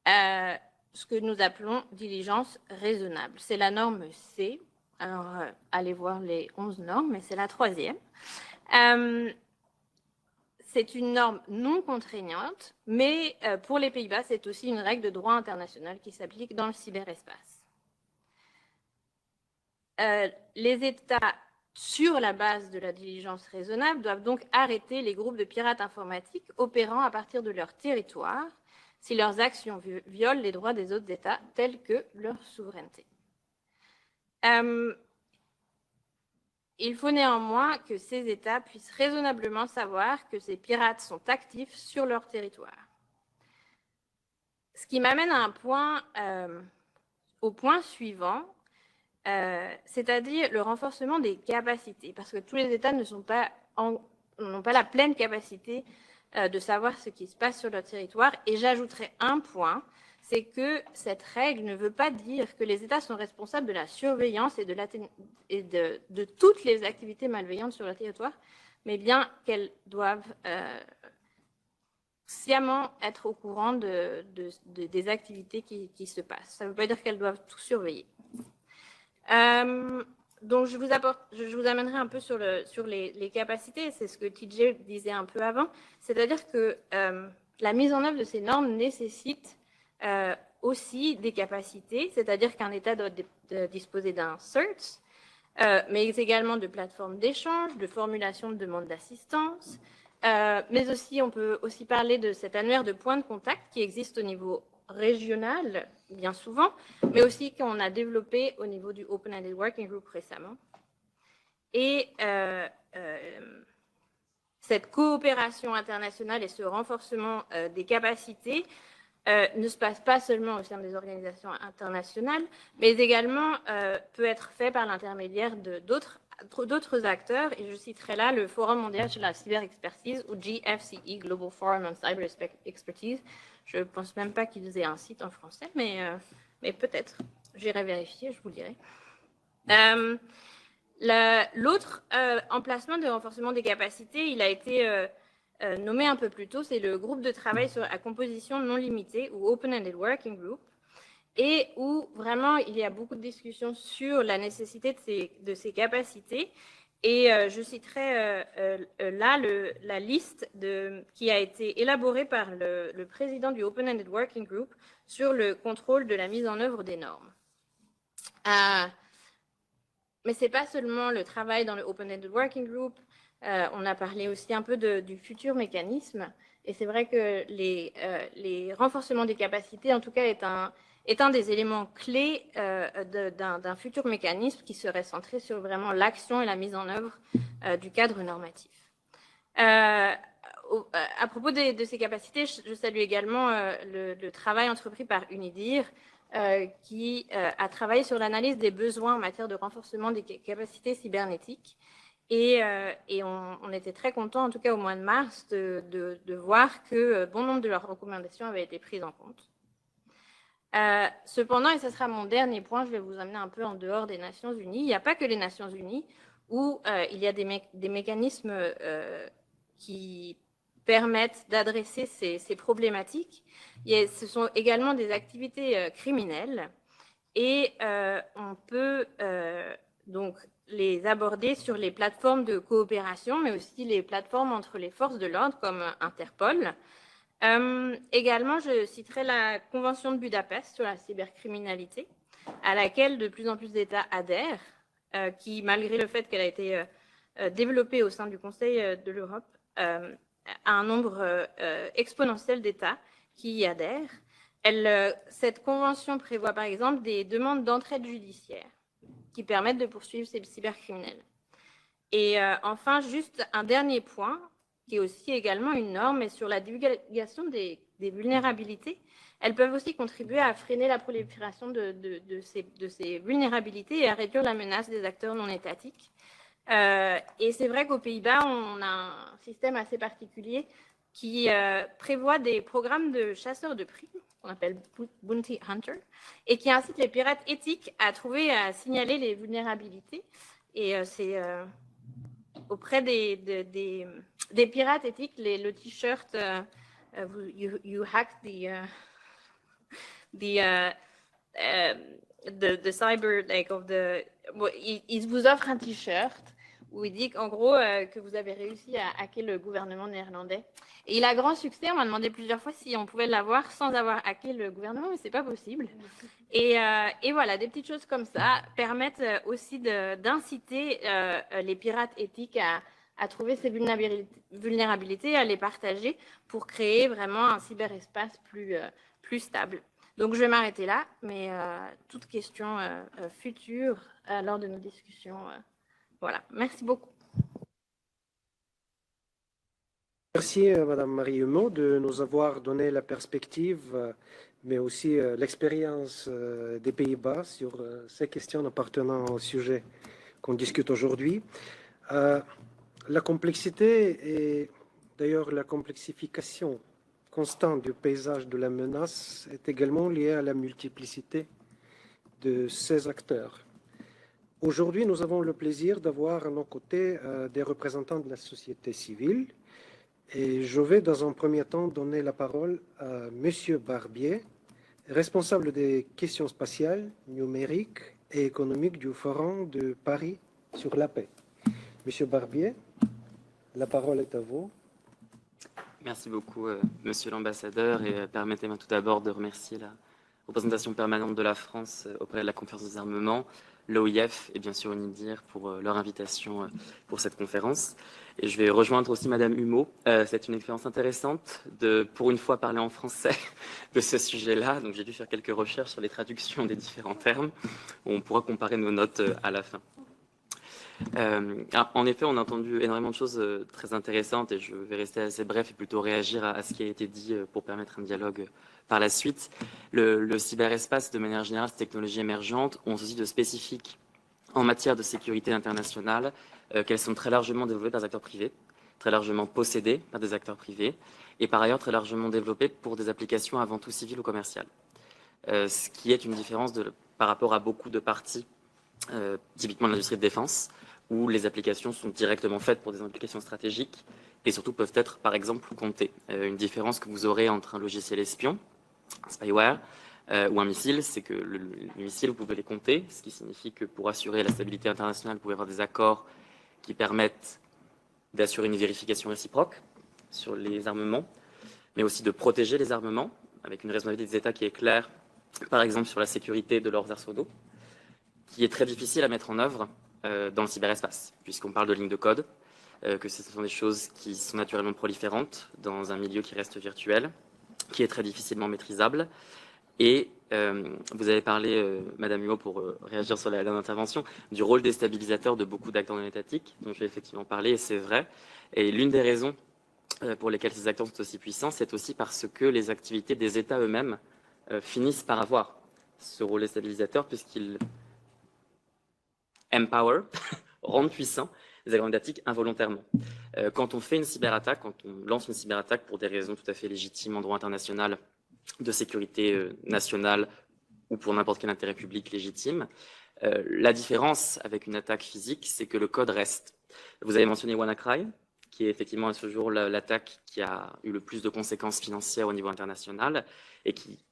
Ce que nous appelons diligence raisonnable. C'est la norme C. Alors, allez voir les 11 normes, mais c'est la troisième. C'est une norme non contraignante, mais pour les Pays-Bas, c'est aussi une règle de droit international qui s'applique dans le cyberespace. Les États, sur la base de la diligence raisonnable, doivent donc arrêter les groupes de pirates informatiques opérant à partir de leur territoire si leurs actions violent les droits des autres États, tels que leur souveraineté. Il faut néanmoins que ces États puissent raisonnablement savoir que ces pirates sont actifs sur leur territoire. Ce qui m'amène à au point suivant, c'est-à-dire le renforcement des capacités, parce que tous les États n'ont pas la pleine capacité de savoir ce qui se passe sur leur territoire. Et j'ajouterai un point, c'est que cette règle ne veut pas dire que les États sont responsables de la surveillance et de toutes les activités malveillantes sur leur territoire, mais bien qu'elles doivent sciemment être au courant des activités qui se passent. Ça ne veut pas dire qu'elles doivent tout surveiller. Donc, je vous amènerai un peu sur les capacités. C'est ce que TJ disait un peu avant. C'est-à-dire que la mise en œuvre de ces normes nécessite aussi des capacités, c'est-à-dire qu'un État doit disposer d'un CERT, mais également de plateformes d'échange, de formulation de demandes d'assistance, mais aussi, on peut aussi parler de cet annuaire de points de contact qui existe au niveau régional, bien souvent, mais aussi qu'on a développé au niveau du Open-Ended Working Group récemment. Et cette coopération internationale et ce renforcement des capacités ne se passe pas seulement au sein des organisations internationales, mais également peut être fait par l'intermédiaire d'autres acteurs. Et je citerai là le Forum mondial sur la cyber-expertise, ou GFCE, Global Forum on Cyber Expertise. Je ne pense même pas qu'ils aient un site en français, mais peut-être. J'irai vérifier, je vous le dirai. L'autre emplacement de renforcement des capacités, il a été nommé un peu plus tôt, c'est le groupe de travail à composition non limitée, ou Open-Ended Working Group, et où vraiment il y a beaucoup de discussions sur la nécessité de ces capacités. Et je citerai là la liste qui a été élaborée par le président du Open-Ended Working Group sur le contrôle de la mise en œuvre des normes. Mais ce n'est pas seulement le travail dans le Open-Ended Working Group. On a parlé aussi un peu du futur mécanisme. Et c'est vrai que les renforcements des capacités, en tout cas, est un des éléments clés d'un futur mécanisme qui serait centré sur vraiment l'action et la mise en œuvre du cadre normatif. À propos de ces capacités, je salue également le travail entrepris par UNIDIR, qui a travaillé sur l'analyse des besoins en matière de renforcement des capacités cybernétiques. Et on était très contents, en tout cas au mois de mars, de voir que bon nombre de leurs recommandations avaient été prises en compte. Cependant, et ce sera mon dernier point, je vais vous amener un peu en dehors des Nations Unies. Il n'y a pas que les Nations Unies où il y a des mécanismes qui permettent d'adresser ces problématiques. Ce sont également des activités criminelles et on peut donc les aborder sur les plateformes de coopération, mais aussi les plateformes entre les forces de l'ordre comme Interpol. Également, je citerai la Convention de Budapest sur la cybercriminalité, à laquelle de plus en plus d'États adhèrent, qui, malgré le fait qu'elle a été développée au sein du Conseil de l'Europe, a un nombre exponentiel d'États qui y adhèrent. Cette convention prévoit par exemple des demandes d'entraide judiciaire qui permettent de poursuivre ces cybercriminels. Et enfin, juste un dernier point, qui est aussi également une norme, mais sur la divulgation des vulnérabilités. Elles peuvent aussi contribuer à freiner la prolifération de ces vulnérabilités et à réduire la menace des acteurs non étatiques. Et c'est vrai qu'aux Pays-Bas, on a un système assez particulier qui prévoit des programmes de chasseurs de primes, qu'on appelle Bounty Hunter, et qui incite les pirates éthiques à trouver et à signaler les vulnérabilités. Et c'est auprès des pirates éthiques, le t-shirt you hack the cyber, like ils vous offrent un t-shirt où il dit qu'en gros que vous avez réussi à hacker le gouvernement néerlandais. Et il a grand succès. On m'a demandé plusieurs fois si on pouvait l'avoir sans avoir hacké le gouvernement, mais c'est pas possible. Et voilà, des petites choses comme ça permettent aussi d'inciter les pirates éthiques à trouver ces vulnérabilités, à les partager pour créer vraiment un cyberespace plus stable. Donc, je vais m'arrêter là, mais toute question future lors de nos discussions. Voilà, merci beaucoup. Merci, Madame Marie Humeau, de nous avoir donné la perspective, mais aussi l'expérience des Pays-Bas sur ces questions appartenant au sujet qu'on discute aujourd'hui. La complexité et d'ailleurs la complexification constante du paysage de la menace est également liée à la multiplicité de ces acteurs. Aujourd'hui, nous avons le plaisir d'avoir à nos côtés des représentants de la société civile. Et je vais dans un premier temps donner la parole à Monsieur Barbier, responsable des questions spatiales, numériques et économiques du Forum de Paris sur la paix. Monsieur Barbier, la parole est à vous. Merci beaucoup, Monsieur l'ambassadeur, et permettez-moi tout d'abord de remercier la représentation permanente de la France auprès de la conférence des armements, l'OIF et bien sûr UNIDIR pour leur invitation pour cette conférence. Et je vais rejoindre aussi Madame Humeau. C'est une expérience intéressante de, pour une fois, parler en français de ce sujet-là. Donc j'ai dû faire quelques recherches sur les traductions des différents termes. On pourra comparer nos notes à la fin. En effet, on a entendu énormément de choses très intéressantes et je vais rester assez bref et plutôt réagir à ce qui a été dit pour permettre un dialogue par la suite. Le cyberespace, de manière générale, ces technologies émergentes ont ceci de spécifique en matière de sécurité internationale qu'elles sont très largement développées par des acteurs privés, très largement possédées par des acteurs privés et par ailleurs très largement développées pour des applications avant tout civiles ou commerciales. Ce qui est une différence par rapport à beaucoup de parties, typiquement de l'industrie de défense, où les applications sont directement faites pour des applications stratégiques et surtout peuvent être, par exemple, comptées. Une différence que vous aurez entre un logiciel espion, un spyware, ou un missile, c'est que le missile, vous pouvez les compter, ce qui signifie que pour assurer la stabilité internationale, vous pouvez avoir des accords qui permettent d'assurer une vérification réciproque sur les armements, mais aussi de protéger les armements, avec une responsabilité des États qui est claire, par exemple sur la sécurité de leurs arsenaux, qui est très difficile à mettre en œuvre dans le cyberespace, puisqu'on parle de lignes de code, que ce sont des choses qui sont naturellement proliférantes dans un milieu qui reste virtuel, qui est très difficilement maîtrisable. Et vous avez parlé, Madame Huot, pour réagir sur la dernière intervention, du rôle déstabilisateur de beaucoup d'acteurs non étatiques, dont je vais effectivement parler, et c'est vrai. Et l'une des raisons pour lesquelles ces acteurs sont aussi puissants, c'est aussi parce que les activités des États eux-mêmes finissent par avoir ce rôle déstabilisateur, puisqu'ils empower, rendent puissants les acteurs non étatiques involontairement. Quand on fait une cyberattaque, quand on lance une cyberattaque pour des raisons tout à fait légitimes en droit international, de sécurité nationale ou pour n'importe quel intérêt public légitime. La différence avec une attaque physique, c'est que le code reste. Vous avez mentionné WannaCry, qui est effectivement à ce jour l'attaque qui a eu le plus de conséquences financières au niveau international et qui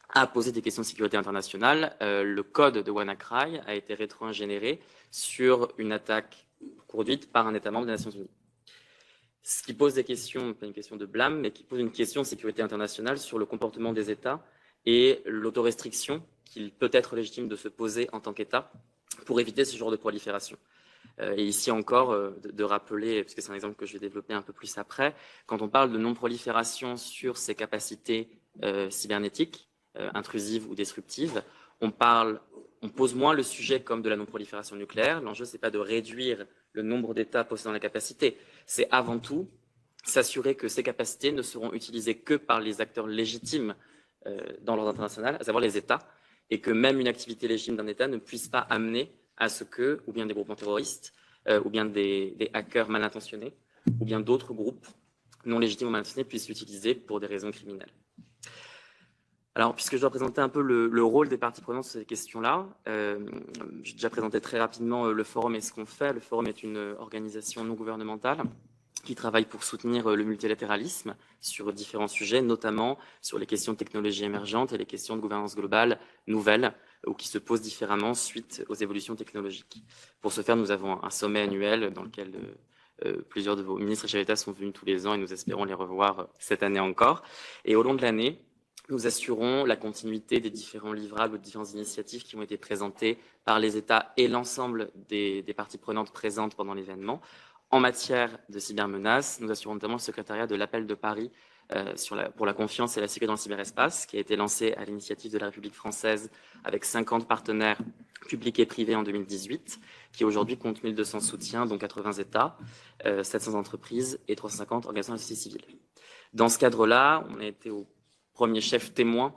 a posé des questions de sécurité internationale. Le code de WannaCry a été rétro-ingénéré sur une attaque conduite par un État membre des Nations Unies. Ce qui pose des questions, pas une question de blâme, mais qui pose une question de sécurité internationale sur le comportement des États et l'autorestriction qu'il peut être légitime de se poser en tant qu'État pour éviter ce genre de prolifération. Et ici encore, de rappeler, puisque c'est un exemple que je vais développer un peu plus après, quand on parle de non-prolifération sur ces capacités cybernétiques, intrusives ou disruptives, on pose moins le sujet comme de la non-prolifération nucléaire. L'enjeu, c'est pas de réduire le nombre d'États possédant la capacité, c'est avant tout s'assurer que ces capacités ne seront utilisées que par les acteurs légitimes dans l'ordre international, à savoir les États, et que même une activité légitime d'un État ne puisse pas amener à ce que, ou bien des groupements terroristes, ou bien des hackers mal intentionnés, ou bien d'autres groupes non légitimes ou mal intentionnés puissent l'utiliser pour des raisons criminelles. Alors, puisque je dois présenter un peu le rôle des parties prenantes sur ces questions-là, j'ai déjà présenté très rapidement le Forum et ce qu'on fait. Le Forum est une organisation non gouvernementale qui travaille pour soutenir le multilatéralisme sur différents sujets, notamment sur les questions de technologies émergentes et les questions de gouvernance globale nouvelles ou qui se posent différemment suite aux évolutions technologiques. Pour ce faire, nous avons un sommet annuel dans lequel plusieurs de vos ministres et chefs d'État sont venus tous les ans et nous espérons les revoir cette année encore. Et au long de l'année, nous assurons la continuité des différents livrables ou des différentes initiatives qui ont été présentées par les États et l'ensemble des parties prenantes présentes pendant l'événement. En matière de cybermenaces, nous assurons notamment le secrétariat de l'appel de Paris pour la confiance et la sécurité dans le cyberespace, qui a été lancé à l'initiative de la République française avec 50 partenaires publics et privés en 2018, qui aujourd'hui compte 1200 soutiens, dont 80 États, 700 entreprises et 350 organisations de la société civile. Dans ce cadre-là, on a été au premier chef témoin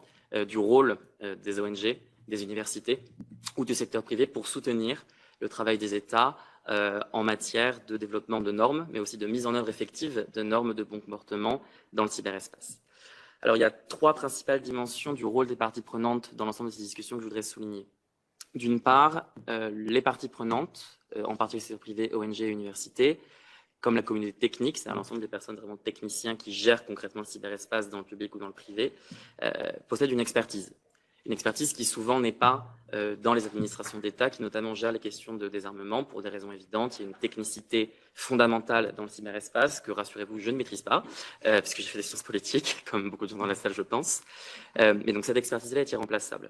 du rôle des ONG, des universités ou du secteur privé pour soutenir le travail des États en matière de développement de normes, mais aussi de mise en œuvre effective de normes de bon comportement dans le cyberespace. Alors, il y a trois principales dimensions du rôle des parties prenantes dans l'ensemble de ces discussions que je voudrais souligner. D'une part, les parties prenantes, en particulier le secteur privé, ONG et universités, comme la communauté technique, c'est-à-dire l'ensemble des personnes vraiment techniciens qui gèrent concrètement le cyberespace dans le public ou dans le privé, possèdent une expertise. Une expertise qui souvent n'est pas dans les administrations d'État, qui notamment gèrent les questions de désarmement pour des raisons évidentes. Il y a une technicité fondamentale dans le cyberespace que, rassurez-vous, je ne maîtrise pas, puisque j'ai fait des sciences politiques, comme beaucoup de gens dans la salle, je pense. Mais donc cette expertise-là est irremplaçable.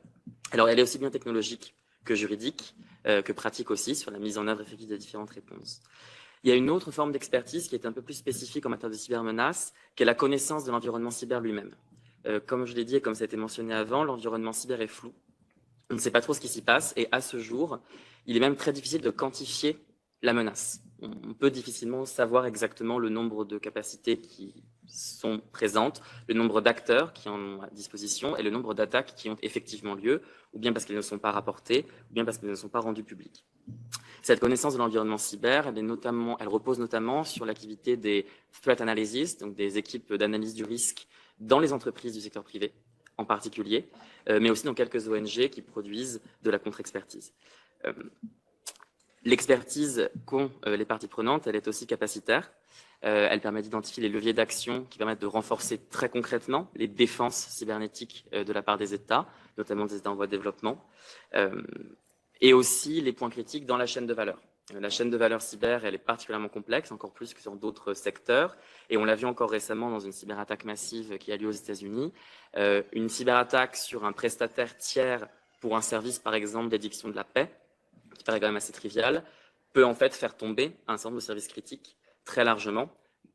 Alors elle est aussi bien technologique que juridique, que pratique aussi, sur la mise en œuvre effective des différentes réponses. Il y a une autre forme d'expertise qui est un peu plus spécifique en matière de cybermenaces, qui est la connaissance de l'environnement cyber lui-même. Comme je l'ai dit et comme ça a été mentionné avant, l'environnement cyber est flou. On ne sait pas trop ce qui s'y passe et à ce jour, il est même très difficile de quantifier la menace. On peut difficilement savoir exactement le nombre de capacités qui sont présentes, le nombre d'acteurs qui en ont à disposition et le nombre d'attaques qui ont effectivement lieu, ou bien parce qu'elles ne sont pas rapportées, ou bien parce qu'elles ne sont pas rendues publiques. Cette connaissance de l'environnement cyber, elle repose notamment sur l'activité des threat analysis, donc des équipes d'analyse du risque dans les entreprises du secteur privé en particulier, mais aussi dans quelques ONG qui produisent de la contre-expertise. L'expertise qu'ont les parties prenantes, elle est aussi capacitaire. Elle permet d'identifier les leviers d'action qui permettent de renforcer très concrètement les défenses cybernétiques de la part des États, notamment des États en voie de développement, et aussi les points critiques dans la chaîne de valeur. La chaîne de valeur cyber, elle est particulièrement complexe, encore plus que sur d'autres secteurs, et on l'a vu encore récemment dans une cyberattaque massive qui a lieu aux États-Unis. Une cyberattaque sur un prestataire tiers pour un service, par exemple, d'édiction de la paix, qui paraît quand même assez trivial, peut en fait faire tomber un certain nombre de services critiques très largement,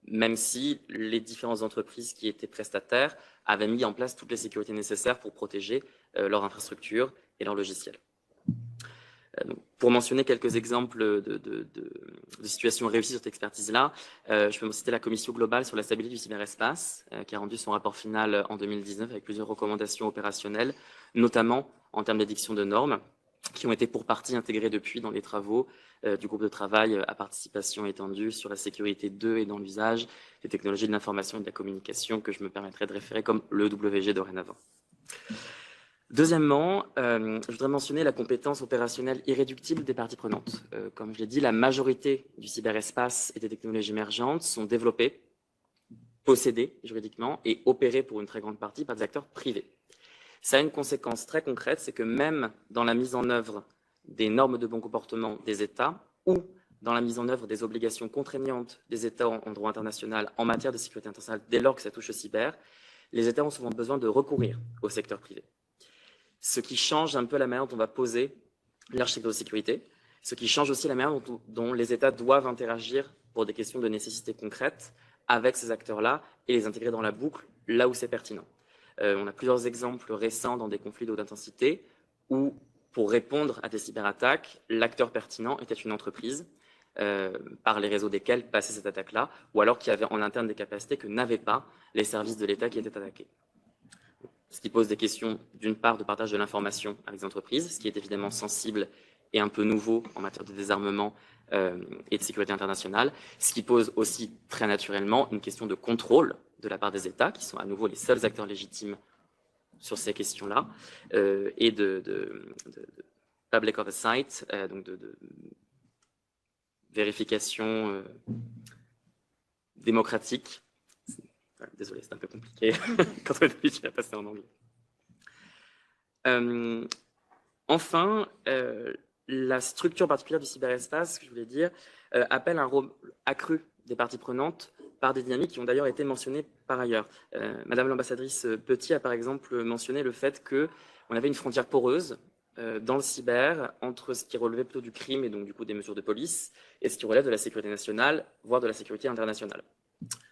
même si les différentes entreprises qui étaient prestataires avaient mis en place toutes les sécurités nécessaires pour protéger leur infrastructure et leur logiciel. Pour mentionner quelques exemples de situations réussies sur cette expertise-là, je peux citer la Commission globale sur la stabilité du cyberespace, qui a rendu son rapport final en 2019 avec plusieurs recommandations opérationnelles, notamment en termes d'édiction de normes, qui ont été pour partie intégrées depuis dans les travaux du groupe de travail à participation étendue sur la sécurité 2 et dans l'usage des technologies de l'information et de la communication, que je me permettrai de référer comme le WG dorénavant. Deuxièmement, je voudrais mentionner la compétence opérationnelle irréductible des parties prenantes. Comme je l'ai dit, la majorité du cyberespace et des technologies émergentes sont développées, possédées juridiquement et opérées pour une très grande partie par des acteurs privés. Ça a une conséquence très concrète, c'est que même dans la mise en œuvre des normes de bon comportement des États ou dans la mise en œuvre des obligations contraignantes des États en droit international en matière de sécurité internationale, dès lors que ça touche au cyber, les États ont souvent besoin de recourir au secteur privé. Ce qui change un peu la manière dont on va poser l'architecture de sécurité, ce qui change aussi la manière dont les États doivent interagir pour des questions de nécessité concrète avec ces acteurs-là et les intégrer dans la boucle là où c'est pertinent. On a plusieurs exemples récents dans des conflits de haute intensité où, pour répondre à des cyberattaques, l'acteur pertinent était une entreprise par les réseaux desquels passait cette attaque-là, ou alors qui avait en interne des capacités que n'avaient pas les services de l'État qui étaient attaqués. Ce qui pose des questions, d'une part, de partage de l'information avec les entreprises, ce qui est évidemment sensible et un peu nouveau en matière de désarmement et de sécurité internationale, ce qui pose aussi très naturellement une question de contrôle de la part des États, qui sont à nouveau les seuls acteurs légitimes sur ces questions-là, et de public oversight, donc de vérification démocratique. Désolé, c'est un peu compliqué quand on est habitué à passer en anglais. Enfin, la structure particulière du cyberespace, ce que je voulais dire, appelle un rôle accru des parties prenantes par des dynamiques qui ont d'ailleurs été mentionnées par ailleurs. Madame l'ambassadrice Petit a par exemple mentionné le fait qu'on avait une frontière poreuse dans le cyber entre ce qui relevait plutôt du crime et donc du coup des mesures de police et ce qui relève de la sécurité nationale, voire de la sécurité internationale.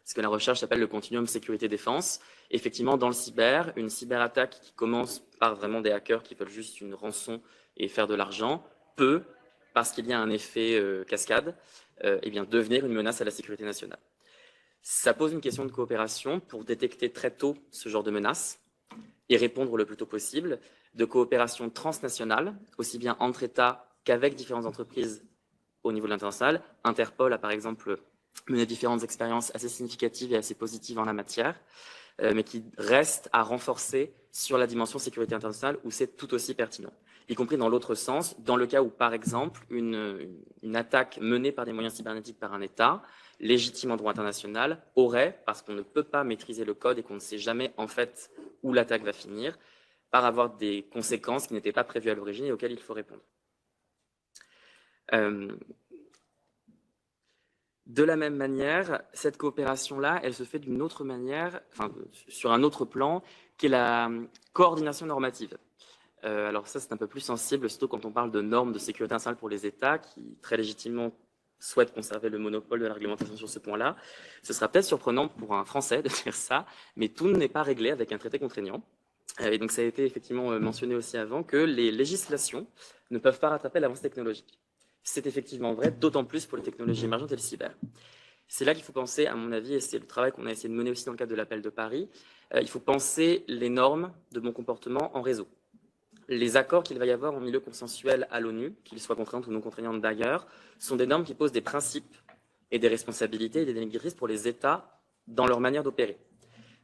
Ce que la recherche s'appelle le continuum sécurité-défense. Effectivement, dans le cyber, une cyberattaque qui commence par vraiment des hackers qui veulent juste une rançon et faire de l'argent peut, parce qu'il y a un effet cascade, eh bien, devenir une menace à la sécurité nationale. Ça pose une question de coopération pour détecter très tôt ce genre de menace et répondre le plus tôt possible, de coopération transnationale, aussi bien entre États qu'avec différentes entreprises au niveau de l'international. Interpol a par exemple mené différentes expériences assez significatives et assez positives en la matière, mais qui restent à renforcer sur la dimension sécurité internationale où c'est tout aussi pertinent, y compris dans l'autre sens, dans le cas où, par exemple, une attaque menée par des moyens cybernétiques par un État, légitime en droit international, aurait, parce qu'on ne peut pas maîtriser le code et qu'on ne sait jamais en fait où l'attaque va finir, par avoir des conséquences qui n'étaient pas prévues à l'origine et auxquelles il faut répondre. De la même manière, cette coopération-là, elle se fait d'une autre manière, enfin, sur un autre plan, qui est la coordination normative. Alors ça, c'est un peu plus sensible, surtout quand on parle de normes de sécurité internationale pour les États, qui très légitimement souhaitent conserver le monopole de la réglementation sur ce point-là. Ce sera peut-être surprenant pour un Français de dire ça, mais tout n'est pas réglé avec un traité contraignant. Et donc ça a été effectivement mentionné aussi avant, que les législations ne peuvent pas rattraper l'avance technologique. C'est effectivement vrai, d'autant plus pour les technologies émergentes et le cyber. C'est là qu'il faut penser, à mon avis, et c'est le travail qu'on a essayé de mener aussi dans le cadre de l'appel de Paris, il faut penser les normes de bon comportement en réseau. Les accords qu'il va y avoir en milieu consensuel à l'ONU, qu'ils soient contraignantes ou non contraignantes d'ailleurs, sont des normes qui posent des principes et des responsabilités et des lignes directrices pour les États dans leur manière d'opérer.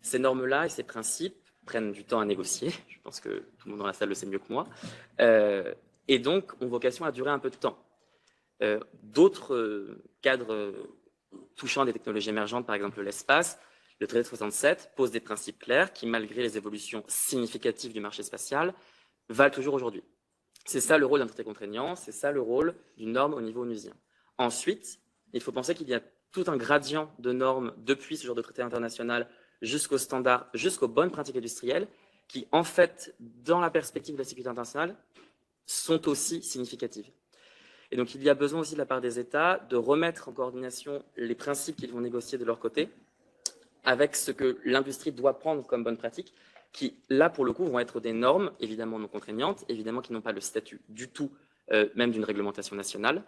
Ces normes-là et ces principes prennent du temps à négocier, je pense que tout le monde dans la salle le sait mieux que moi, et donc ont vocation à durer un peu de temps. D'autres cadres touchant à des technologies émergentes, par exemple l'espace, le traité de 67 pose des principes clairs qui, malgré les évolutions significatives du marché spatial, valent toujours aujourd'hui. C'est ça le rôle d'un traité contraignant, c'est ça le rôle d'une norme au niveau onusien. Ensuite, il faut penser qu'il y a tout un gradient de normes depuis ce genre de traité international jusqu'aux standards, jusqu'aux bonnes pratiques industrielles, qui, en fait, dans la perspective de la sécurité internationale, sont aussi significatives. Et donc, il y a besoin aussi de la part des États de remettre en coordination les principes qu'ils vont négocier de leur côté avec ce que l'industrie doit prendre comme bonne pratique, qui, là, pour le coup, vont être des normes, évidemment non contraignantes, évidemment qui n'ont pas le statut du tout, même d'une réglementation nationale,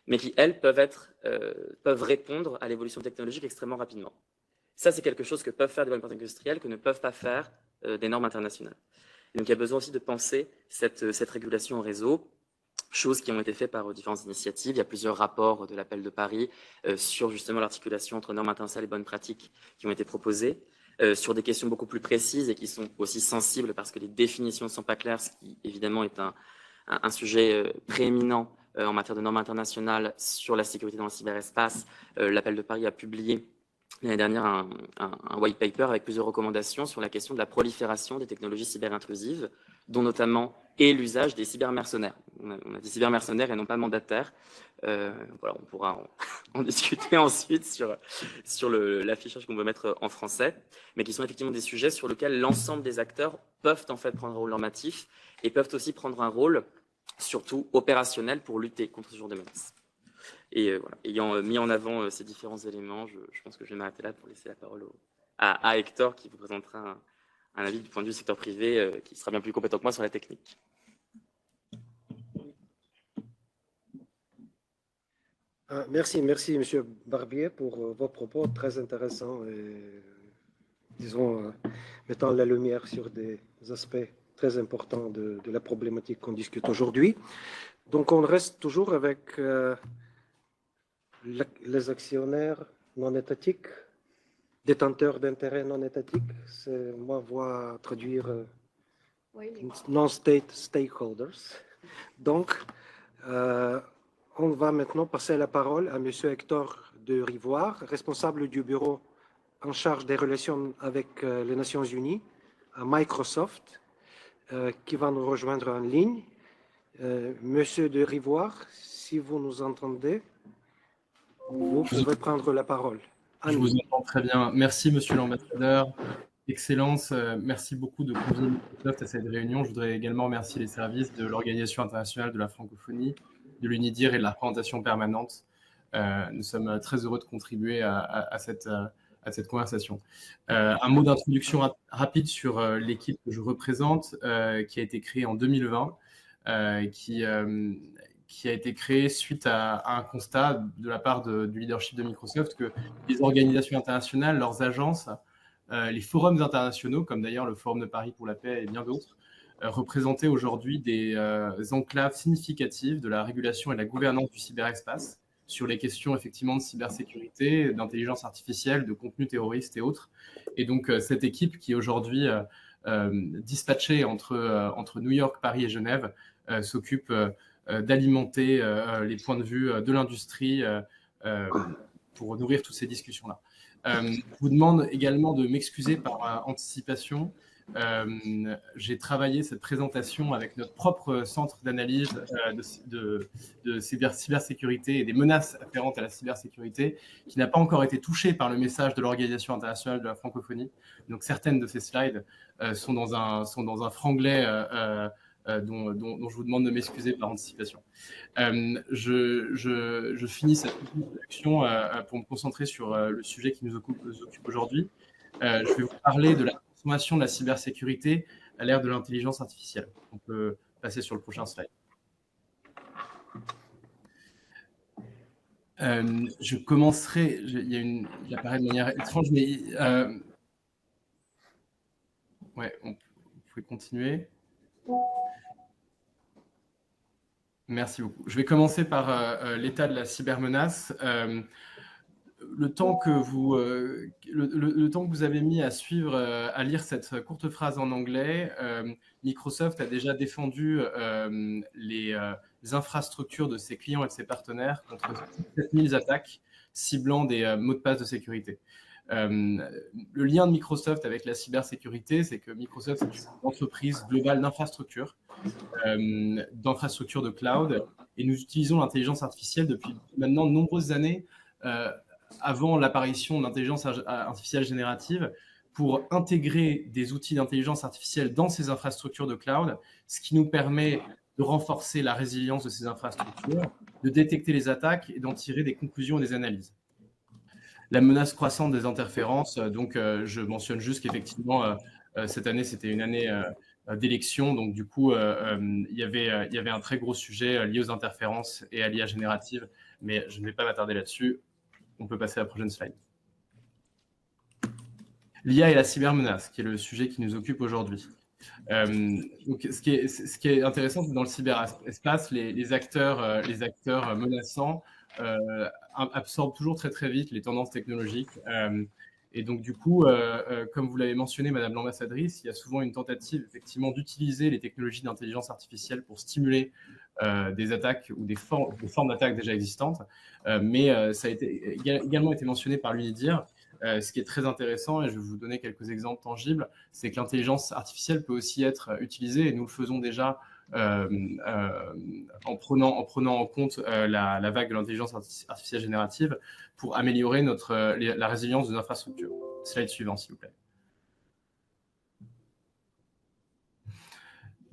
mais qui, elles, peuvent répondre à l'évolution technologique extrêmement rapidement. Ça, c'est quelque chose que peuvent faire des bonnes pratiques industrielles, que ne peuvent pas faire des normes internationales. Et donc, il y a besoin aussi de penser cette régulation en réseau, choses qui ont été faites par différentes initiatives. Il y a plusieurs rapports de l'appel de Paris sur justement l'articulation entre normes internationales et bonnes pratiques qui ont été proposées, sur des questions beaucoup plus précises et qui sont aussi sensibles parce que les définitions ne sont pas claires, ce qui évidemment est un sujet prééminent en matière de normes internationales sur la sécurité dans le cyberespace. L'appel de Paris a publié l'année dernière un white paper avec plusieurs recommandations sur la question de la prolifération des technologies cyberintrusives, dont notamment et l'usage des cybermercenaires. On a dit cybermercenaires et non pas mandataires. Voilà, on pourra en discuter ensuite sur l'affichage qu'on veut mettre en français, mais qui sont effectivement des sujets sur lesquels l'ensemble des acteurs peuvent en fait prendre un rôle normatif et peuvent aussi prendre un rôle surtout opérationnel pour lutter contre ce genre de menaces. Et voilà, ayant mis en avant ces différents éléments, je pense que je vais m'arrêter là pour laisser la parole à Hector qui vous présentera un avis du point de vue du secteur privé qui sera bien plus compétent que moi sur la technique. Merci, Monsieur Barbier, pour vos propos très intéressants et, disons, mettant la lumière sur des aspects très importants de la problématique qu'on discute aujourd'hui. Donc, on reste toujours avec les actionnaires non étatiques, détenteurs d'intérêts non étatiques. Moi, vois traduire non-state stakeholders. Donc, on va maintenant passer la parole à Monsieur Hector de Rivoire, responsable du bureau en charge des relations avec les Nations Unies à Microsoft, qui va nous rejoindre en ligne. Monsieur de Rivoire, si vous nous entendez, vous pouvez prendre la parole. Je vous entends très bien. Merci, Monsieur l'ambassadeur. Excellence, merci beaucoup de convier Microsoft à cette réunion. Je voudrais également remercier les services de l'Organisation internationale de la francophonie, de l'UNIDIR et de la représentation permanente. Nous sommes très heureux de contribuer à cette conversation. Un mot d'introduction rapide sur l'équipe que je représente, qui a été créée en 2020, qui a été créée suite à un constat de la part du leadership de Microsoft que les organisations internationales, leurs agences, les forums internationaux, comme d'ailleurs le Forum de Paris pour la paix et bien d'autres, représentaient aujourd'hui des enclaves significatives de la régulation et de la gouvernance du cyberespace sur les questions effectivement de cybersécurité, d'intelligence artificielle, de contenu terroriste et autres. Et donc cette équipe qui est aujourd'hui dispatchée entre New York, Paris et Genève s'occupe d'alimenter les points de vue de l'industrie pour nourrir toutes ces discussions-là. Je vous demande également de m'excuser par anticipation. J'ai travaillé cette présentation avec notre propre centre d'analyse de cybersécurité et des menaces afférentes à la cybersécurité qui n'a pas encore été touché par le message de l'Organisation internationale de la francophonie. Donc certaines de ces slides sont dans un franglais dont je vous demande de m'excuser par anticipation. Je finis cette introduction pour me concentrer sur le sujet qui nous occupe aujourd'hui. Je vais vous parler de la transformation de la cybersécurité à l'ère de l'intelligence artificielle. On peut passer sur le prochain slide. Je commencerai, il apparaît de manière étrange, mais ouais, vous pouvez continuer. Merci beaucoup. Je vais commencer par l'état de la cybermenace. Le temps que vous avez mis à suivre, à lire cette courte phrase en anglais, Microsoft a déjà défendu les infrastructures de ses clients et de ses partenaires contre 7000 attaques ciblant des mots de passe de sécurité. Le lien de Microsoft avec la cybersécurité, c'est que Microsoft est une entreprise globale d'infrastructures de cloud, et nous utilisons l'intelligence artificielle depuis maintenant de nombreuses années, avant l'apparition de l'intelligence artificielle générative, pour intégrer des outils d'intelligence artificielle dans ces infrastructures de cloud, ce qui nous permet de renforcer la résilience de ces infrastructures, de détecter les attaques et d'en tirer des conclusions et des analyses. La menace croissante des interférences, donc je mentionne juste qu'effectivement, cette année, c'était une année d'élection, donc du coup, il y avait un très gros sujet lié aux interférences et à l'IA générative, mais je ne vais pas m'attarder là-dessus. On peut passer à la prochaine slide. L'IA et la cybermenace, qui est le sujet qui nous occupe aujourd'hui. Donc, ce qui est intéressant, c'est que dans le cyberespace, les acteurs menaçants absorbent toujours très très vite les tendances technologiques. Et donc, du coup, comme vous l'avez mentionné, Madame l'ambassadrice, il y a souvent une tentative, effectivement, d'utiliser les technologies d'intelligence artificielle pour stimuler des attaques ou des formes d'attaques déjà existantes. Mais ça a également été mentionné par l'UNIDIR. Ce qui est très intéressant, et je vais vous donner quelques exemples tangibles, c'est que l'intelligence artificielle peut aussi être utilisée, et nous le faisons déjà en prenant en compte la vague de l'intelligence artificielle générative pour améliorer la résilience de nos infrastructures. Slide suivant, s'il vous plaît.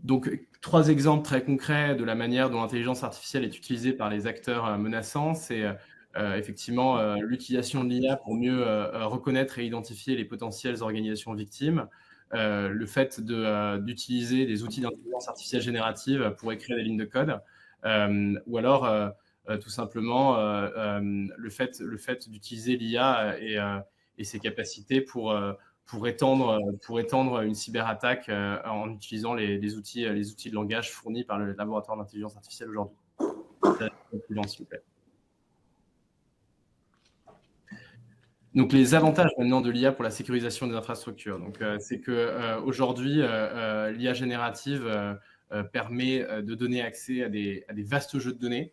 Donc, 3 exemples très concrets de la manière dont l'intelligence artificielle est utilisée par les acteurs menaçants. C'est effectivement l'utilisation de l'IA pour mieux reconnaître et identifier les potentielles organisations victimes, le fait d'utiliser des outils d'intelligence artificielle générative pour écrire des lignes de code, ou alors tout simplement le fait d'utiliser l'IA et ses capacités pour étendre une cyberattaque en utilisant les outils de langage fournis par le laboratoire d'intelligence artificielle aujourd'hui. S'il vous plaît. Donc, les avantages maintenant de l'IA pour la sécurisation des infrastructures. Donc, c'est qu'aujourd'hui, l'IA générative permet de donner accès à des vastes jeux de données.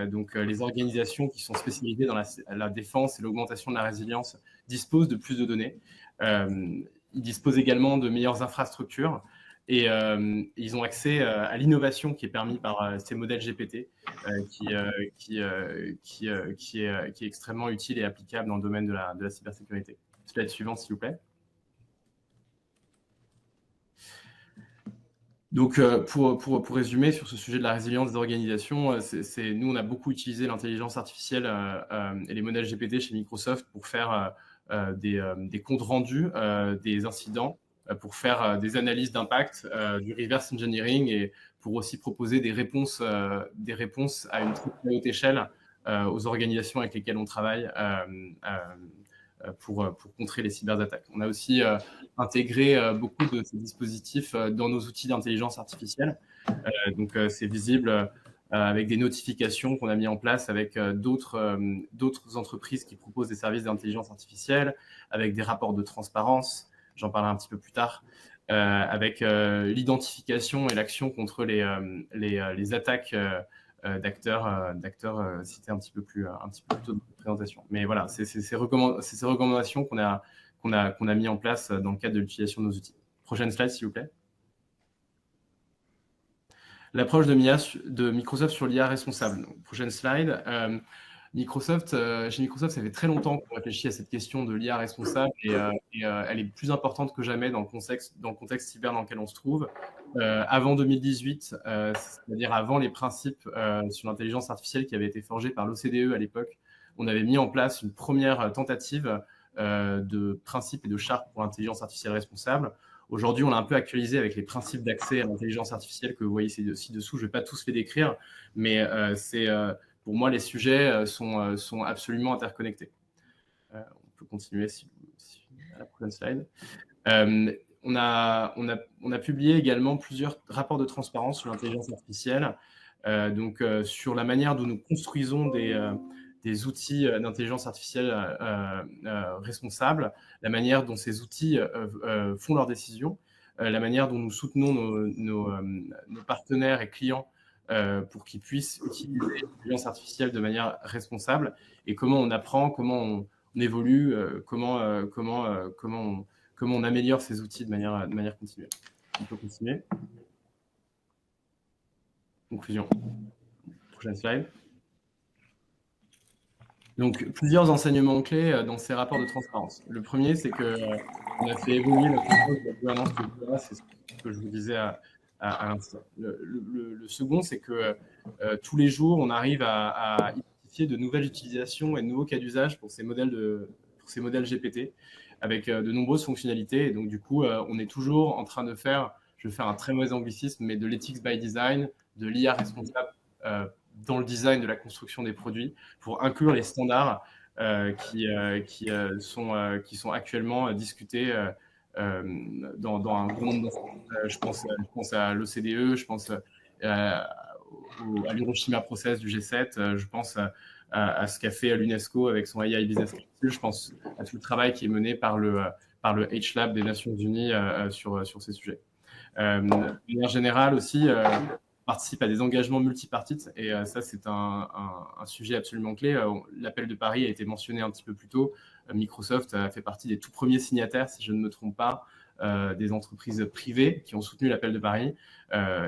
Donc, les organisations qui sont spécialisées dans la défense et l'augmentation de la résilience disposent de plus de données. Ils disposent également de meilleures infrastructures. Et ils ont accès à l'innovation qui est permise par ces modèles GPT, qui est extrêmement utile et applicable dans le domaine de la cybersécurité. Slide suivante, s'il vous plaît. Donc, pour résumer sur ce sujet de la résilience des organisations, nous, on a beaucoup utilisé l'intelligence artificielle et les modèles GPT chez Microsoft pour faire des comptes rendus des incidents, pour faire des analyses d'impact, du reverse engineering, et pour aussi proposer des réponses à une très haute échelle aux organisations avec lesquelles on travaille pour contrer les cyberattaques. On a aussi intégré beaucoup de ces dispositifs dans nos outils d'intelligence artificielle. Donc, c'est visible avec des notifications qu'on a mis en place avec d'autres entreprises qui proposent des services d'intelligence artificielle, avec des rapports de transparence. J'en parlerai un petit peu plus tard, avec l'identification et l'action contre les attaques d'acteurs cités un petit peu plus tôt dans la présentation. Mais voilà, c'est ces recommandations qu'on a mis en place dans le cadre de l'utilisation de nos outils. Prochaine slide, s'il vous plaît. L'approche de Microsoft sur l'IA responsable. Donc, prochaine slide. Chez Microsoft, ça fait très longtemps qu'on réfléchit à cette question de l'IA responsable, et elle est plus importante que jamais dans le contexte cyber dans lequel on se trouve. Avant 2018, c'est-à-dire avant les principes sur l'intelligence artificielle qui avaient été forgés par l'OCDE à l'époque, on avait mis en place une première tentative de principes et de charte pour l'intelligence artificielle responsable. Aujourd'hui, on l'a un peu actualisé avec les principes d'accès à l'intelligence artificielle que vous voyez ci-dessous. Je ne vais pas tous les décrire, mais pour moi, les sujets sont absolument interconnectés. On peut continuer à la prochaine slide. On a publié également plusieurs rapports de transparence sur l'intelligence artificielle, sur la manière dont nous construisons des outils d'intelligence artificielle responsables, la manière dont ces outils font leurs décisions, la manière dont nous soutenons nos partenaires et clients pour qu'ils puissent utiliser l'intelligence artificielle de manière responsable, et comment on apprend, comment on évolue, comment on améliore ces outils de manière continue. On peut continuer. Conclusion. Prochaine slide. Donc, plusieurs enseignements clés dans ces rapports de transparence. Le premier, c'est qu'on a fait évoluer notre approche de la gouvernance de l'IA, c'est ce que je vous disais à l'instant. Le second, c'est que tous les jours, on arrive à identifier de nouvelles utilisations et de nouveaux cas d'usage pour ces modèles GPT, avec de nombreuses fonctionnalités. Et donc, du coup, on est toujours en train de faire, je vais faire un très mauvais anglicisme, mais de l'ethics by design, de l'IA responsable dans le design de la construction des produits, pour inclure les standards qui sont actuellement discutés dans un grand nombre je pense à l'OCDE, je pense à l'Hiroshima Process du G7, je pense à ce qu'a fait l'UNESCO avec son AI Business Council, je pense à tout le travail qui est mené par le H-Lab des Nations Unies sur ces sujets. De manière générale aussi, participe à des engagements multipartites, et ça, c'est un sujet absolument clé. L'appel de Paris a été mentionné un petit peu plus tôt. Microsoft a fait partie des tout premiers signataires, si je ne me trompe pas, des entreprises privées qui ont soutenu l'appel de Paris.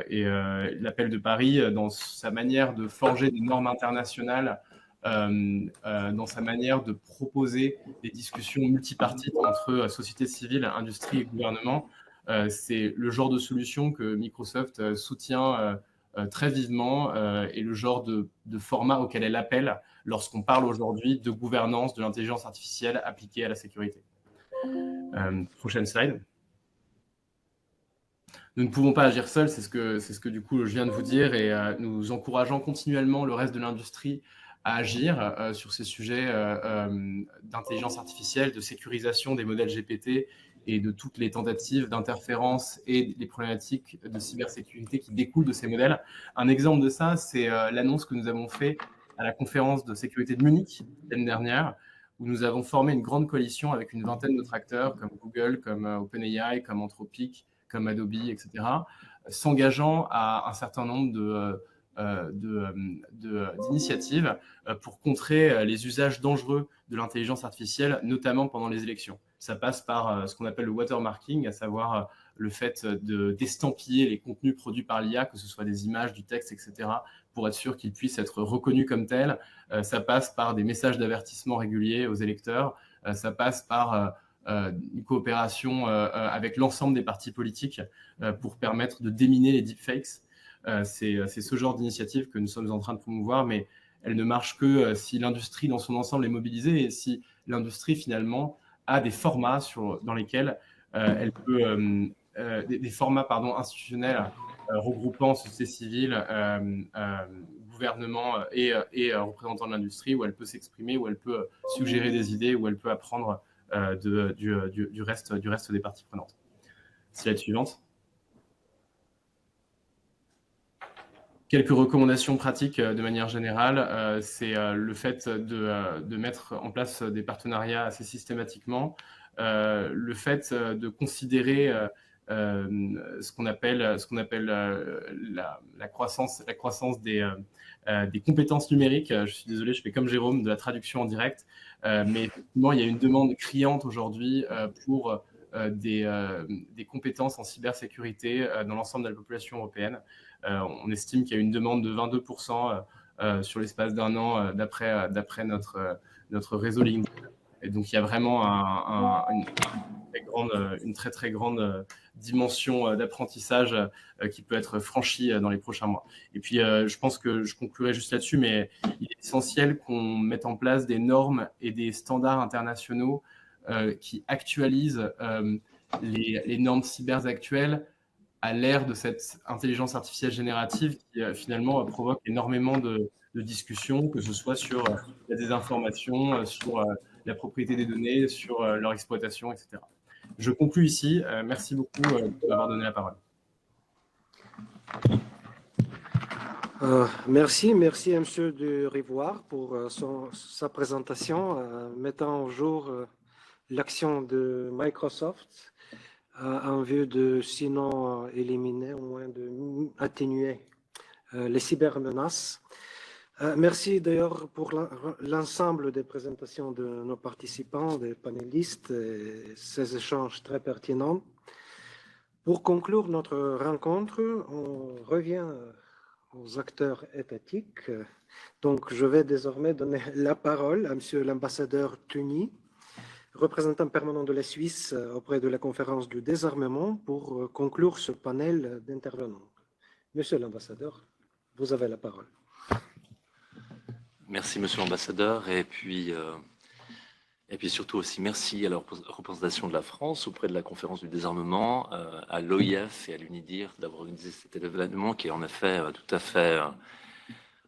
Et l'appel de Paris, dans sa manière de forger des normes internationales, dans sa manière de proposer des discussions multipartites entre société civile, industrie et gouvernement, c'est le genre de solution que Microsoft soutient très vivement, et le genre de format auquel elle appelle lorsqu'on parle aujourd'hui de gouvernance de l'intelligence artificielle appliquée à la sécurité. Prochaine slide. Nous ne pouvons pas agir seuls, c'est ce que du coup je viens de vous dire, et nous encourageons continuellement le reste de l'industrie à agir sur ces sujets d'intelligence artificielle, de sécurisation des modèles GPT et de toutes les tentatives d'interférence et les problématiques de cybersécurité qui découlent de ces modèles. Un exemple de ça, c'est l'annonce que nous avons faite à la conférence de sécurité de Munich l'année dernière, où nous avons formé une grande coalition avec une vingtaine d'autres acteurs comme Google, comme OpenAI, comme Anthropic, comme Adobe, etc., s'engageant à un certain nombre d'initiatives pour contrer les usages dangereux de l'intelligence artificielle, notamment pendant les élections. Ça passe par ce qu'on appelle le watermarking, à savoir le fait d'estampiller les contenus produits par l'IA, que ce soit des images, du texte, etc., pour être sûr qu'ils puissent être reconnus comme tels. Ça passe par des messages d'avertissement réguliers aux électeurs. Ça passe par une coopération avec l'ensemble des partis politiques pour permettre de déminer les deepfakes. C'est ce genre d'initiative que nous sommes en train de promouvoir, mais elle ne marche que si l'industrie dans son ensemble est mobilisée et si l'industrie finalement a des formats dans lesquels elle peut, des formats institutionnels regroupant société civile, gouvernement et représentants de l'industrie, où elle peut s'exprimer, où elle peut suggérer des idées, où elle peut apprendre du reste des parties prenantes. Slide suivante. Quelques recommandations pratiques de manière générale, c'est le fait de mettre en place des partenariats assez systématiquement, le fait de considérer ce qu'on appelle la croissance des compétences numériques. Je suis désolé, je fais comme Jérôme, de la traduction en direct, mais effectivement, il y a une demande criante aujourd'hui pour des compétences en cybersécurité dans l'ensemble de la population européenne. On estime qu'il y a une demande de 22% sur l'espace d'un an d'après notre réseau LinkedIn. Et donc, il y a vraiment une très, très grande dimension d'apprentissage qui peut être franchie dans les prochains mois. Et puis, je pense que je conclurai juste là-dessus, mais il est essentiel qu'on mette en place des normes et des standards internationaux qui actualisent les normes cyber actuelles à l'ère de cette intelligence artificielle générative qui finalement provoque énormément de discussion, que ce soit sur la désinformation, sur la propriété des données, sur leur exploitation, etc. Je conclue ici. Merci beaucoup de m'avoir donné la parole. Merci à M. de Rivoire pour sa présentation mettant au jour l'action de Microsoft en vue de, sinon éliminer, au moins atténuer les cybermenaces. Merci d'ailleurs pour l'ensemble des présentations de nos participants, des panélistes, et ces échanges très pertinents. Pour conclure notre rencontre, on revient aux acteurs étatiques. Donc, je vais désormais donner la parole à Monsieur l'ambassadeur Tuny, représentant permanent de la Suisse auprès de la conférence du désarmement, pour conclure ce panel d'intervenants. Monsieur l'ambassadeur, vous avez la parole. Merci, monsieur l'ambassadeur, et puis surtout aussi merci à la représentation de la France auprès de la conférence du désarmement, à l'OIF et à l'UNIDIR d'avoir organisé cet événement qui est en effet tout à fait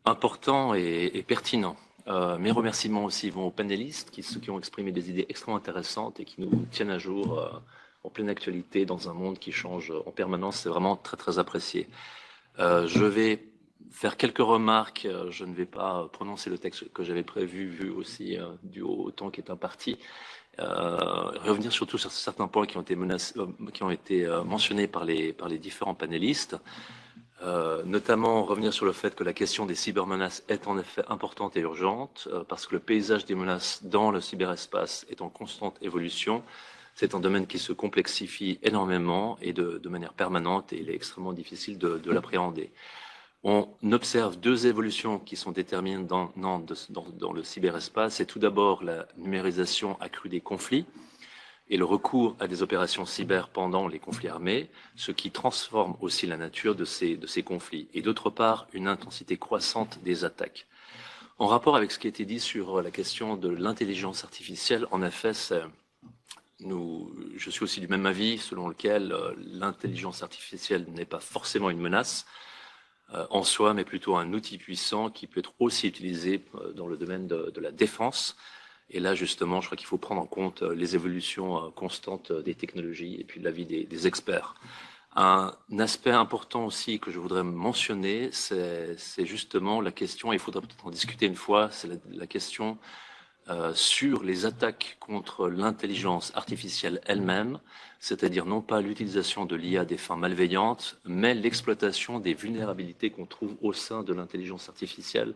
important et pertinent. Mes remerciements aussi vont aux panélistes, ceux qui ont exprimé des idées extrêmement intéressantes et qui nous tiennent à jour en pleine actualité dans un monde qui change en permanence. C'est vraiment très, très apprécié. Je vais faire quelques remarques. Je ne vais pas prononcer le texte que j'avais prévu, vu aussi du haut temps qui est imparti. Revenir surtout sur certains points qui ont été mentionnés par les différents panélistes. Notamment revenir sur le fait que la question des cybermenaces est en effet importante et urgente, parce que le paysage des menaces dans le cyberespace est en constante évolution. C'est un domaine qui se complexifie énormément et de manière permanente, et il est extrêmement difficile de l'appréhender. On observe deux évolutions qui sont déterminantes dans le cyberespace. C'est tout d'abord la numérisation accrue des conflits et le recours à des opérations cyber pendant les conflits armés, ce qui transforme aussi la nature de ces conflits. Et d'autre part, une intensité croissante des attaques. En rapport avec ce qui a été dit sur la question de l'intelligence artificielle, en effet, je suis aussi du même avis selon lequel l'intelligence artificielle n'est pas forcément une menace en soi, mais plutôt un outil puissant qui peut être aussi utilisé dans le domaine de la défense. Et là, justement, je crois qu'il faut prendre en compte les évolutions constantes des technologies et puis l'avis des experts. Un aspect important aussi que je voudrais mentionner, c'est justement la question, il faudra peut-être en discuter une fois, c'est la question sur les attaques contre l'intelligence artificielle elle-même, c'est-à-dire non pas l'utilisation de l'IA à des fins malveillantes, mais l'exploitation des vulnérabilités qu'on trouve au sein de l'intelligence artificielle.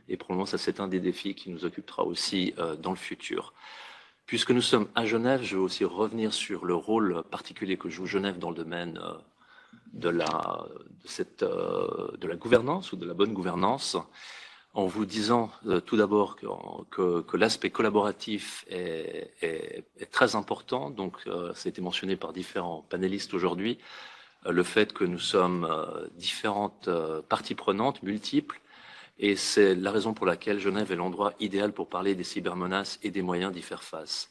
Et probablement, ça, c'est un des défis qui nous occupera aussi dans le futur. Puisque nous sommes à Genève, je vais aussi revenir sur le rôle particulier que joue Genève dans le domaine de la gouvernance ou de la bonne gouvernance, en vous disant tout d'abord que l'aspect collaboratif est très important. Donc, ça a été mentionné par différents panélistes aujourd'hui, le fait que nous sommes différentes parties prenantes, multiples, et c'est la raison pour laquelle Genève est l'endroit idéal pour parler des cybermenaces et des moyens d'y faire face.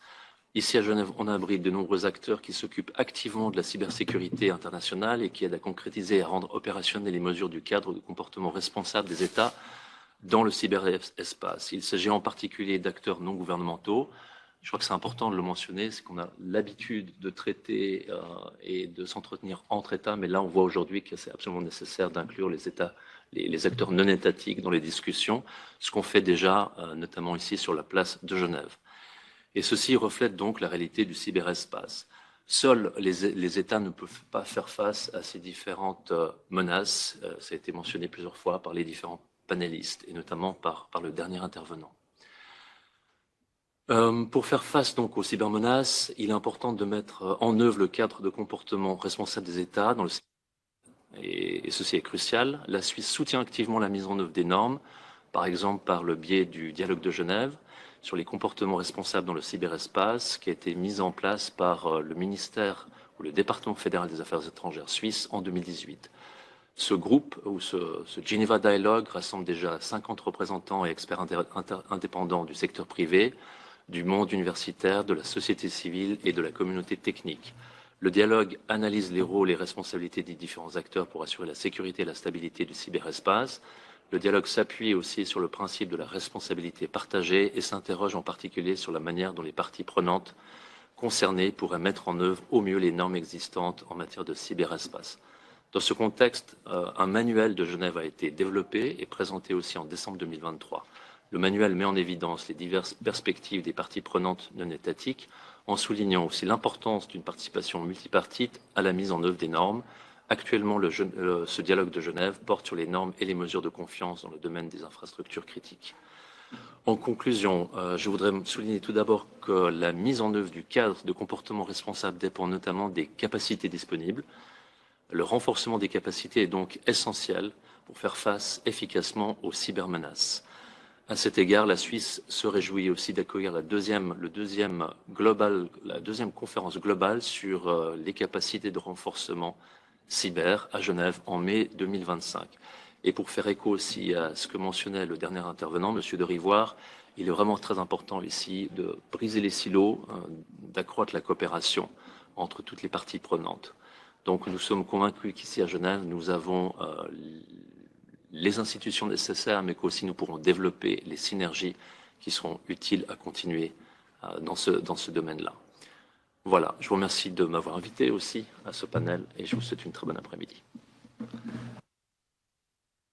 Ici à Genève, on abrite de nombreux acteurs qui s'occupent activement de la cybersécurité internationale et qui aident à concrétiser et à rendre opérationnelles les mesures du cadre de comportement responsable des États dans le cyberespace. Il s'agit en particulier d'acteurs non gouvernementaux. Je crois que c'est important de le mentionner, c'est qu'on a l'habitude de traiter et de s'entretenir entre États, mais là on voit aujourd'hui que c'est absolument nécessaire d'inclure les États, les acteurs non étatiques dans les discussions, ce qu'on fait déjà notamment ici sur la place de Genève. Et ceci reflète donc la réalité du cyberespace. Seuls les États ne peuvent pas faire face à ces différentes menaces, ça a été mentionné plusieurs fois par les différents panélistes, et notamment par le dernier intervenant. Pour faire face donc aux cybermenaces, il est important de mettre en œuvre le cadre de comportement responsable des États dans le et ceci est crucial. La Suisse soutient activement la mise en œuvre des normes, par exemple par le biais du dialogue de Genève sur les comportements responsables dans le cyberespace, qui a été mis en place par le ministère ou le département fédéral des affaires étrangères suisse en 2018. Ce groupe, ou ce Geneva Dialogue, rassemble déjà 50 représentants et experts indépendants du secteur privé, du monde universitaire, de la société civile et de la communauté technique. Le dialogue analyse les rôles et responsabilités des différents acteurs pour assurer la sécurité et la stabilité du cyberespace. Le dialogue s'appuie aussi sur le principe de la responsabilité partagée et s'interroge en particulier sur la manière dont les parties prenantes concernées pourraient mettre en œuvre au mieux les normes existantes en matière de cyberespace. Dans ce contexte, un manuel de Genève a été développé et présenté aussi en décembre 2023. Le manuel met en évidence les diverses perspectives des parties prenantes non étatiques, en soulignant aussi l'importance d'une participation multipartite à la mise en œuvre des normes. Actuellement, ce dialogue de Genève porte sur les normes et les mesures de confiance dans le domaine des infrastructures critiques. En conclusion, je voudrais souligner tout d'abord que la mise en œuvre du cadre de comportement responsable dépend notamment des capacités disponibles. Le renforcement des capacités est donc essentiel pour faire face efficacement aux cybermenaces. À cet égard, la Suisse se réjouit aussi d'accueillir la deuxième conférence globale sur les capacités de renforcement cyber à Genève en mai 2025. Et pour faire écho aussi à ce que mentionnait le dernier intervenant, M. de Rivoire, il est vraiment très important ici de briser les silos, d'accroître la coopération entre toutes les parties prenantes. Donc nous sommes convaincus qu'ici à Genève, nous avons les institutions nécessaires, mais qu'aussi nous pourrons développer les synergies qui seront utiles à continuer dans ce domaine-là. Voilà, je vous remercie de m'avoir invité aussi à ce panel et je vous souhaite une très bonne après-midi.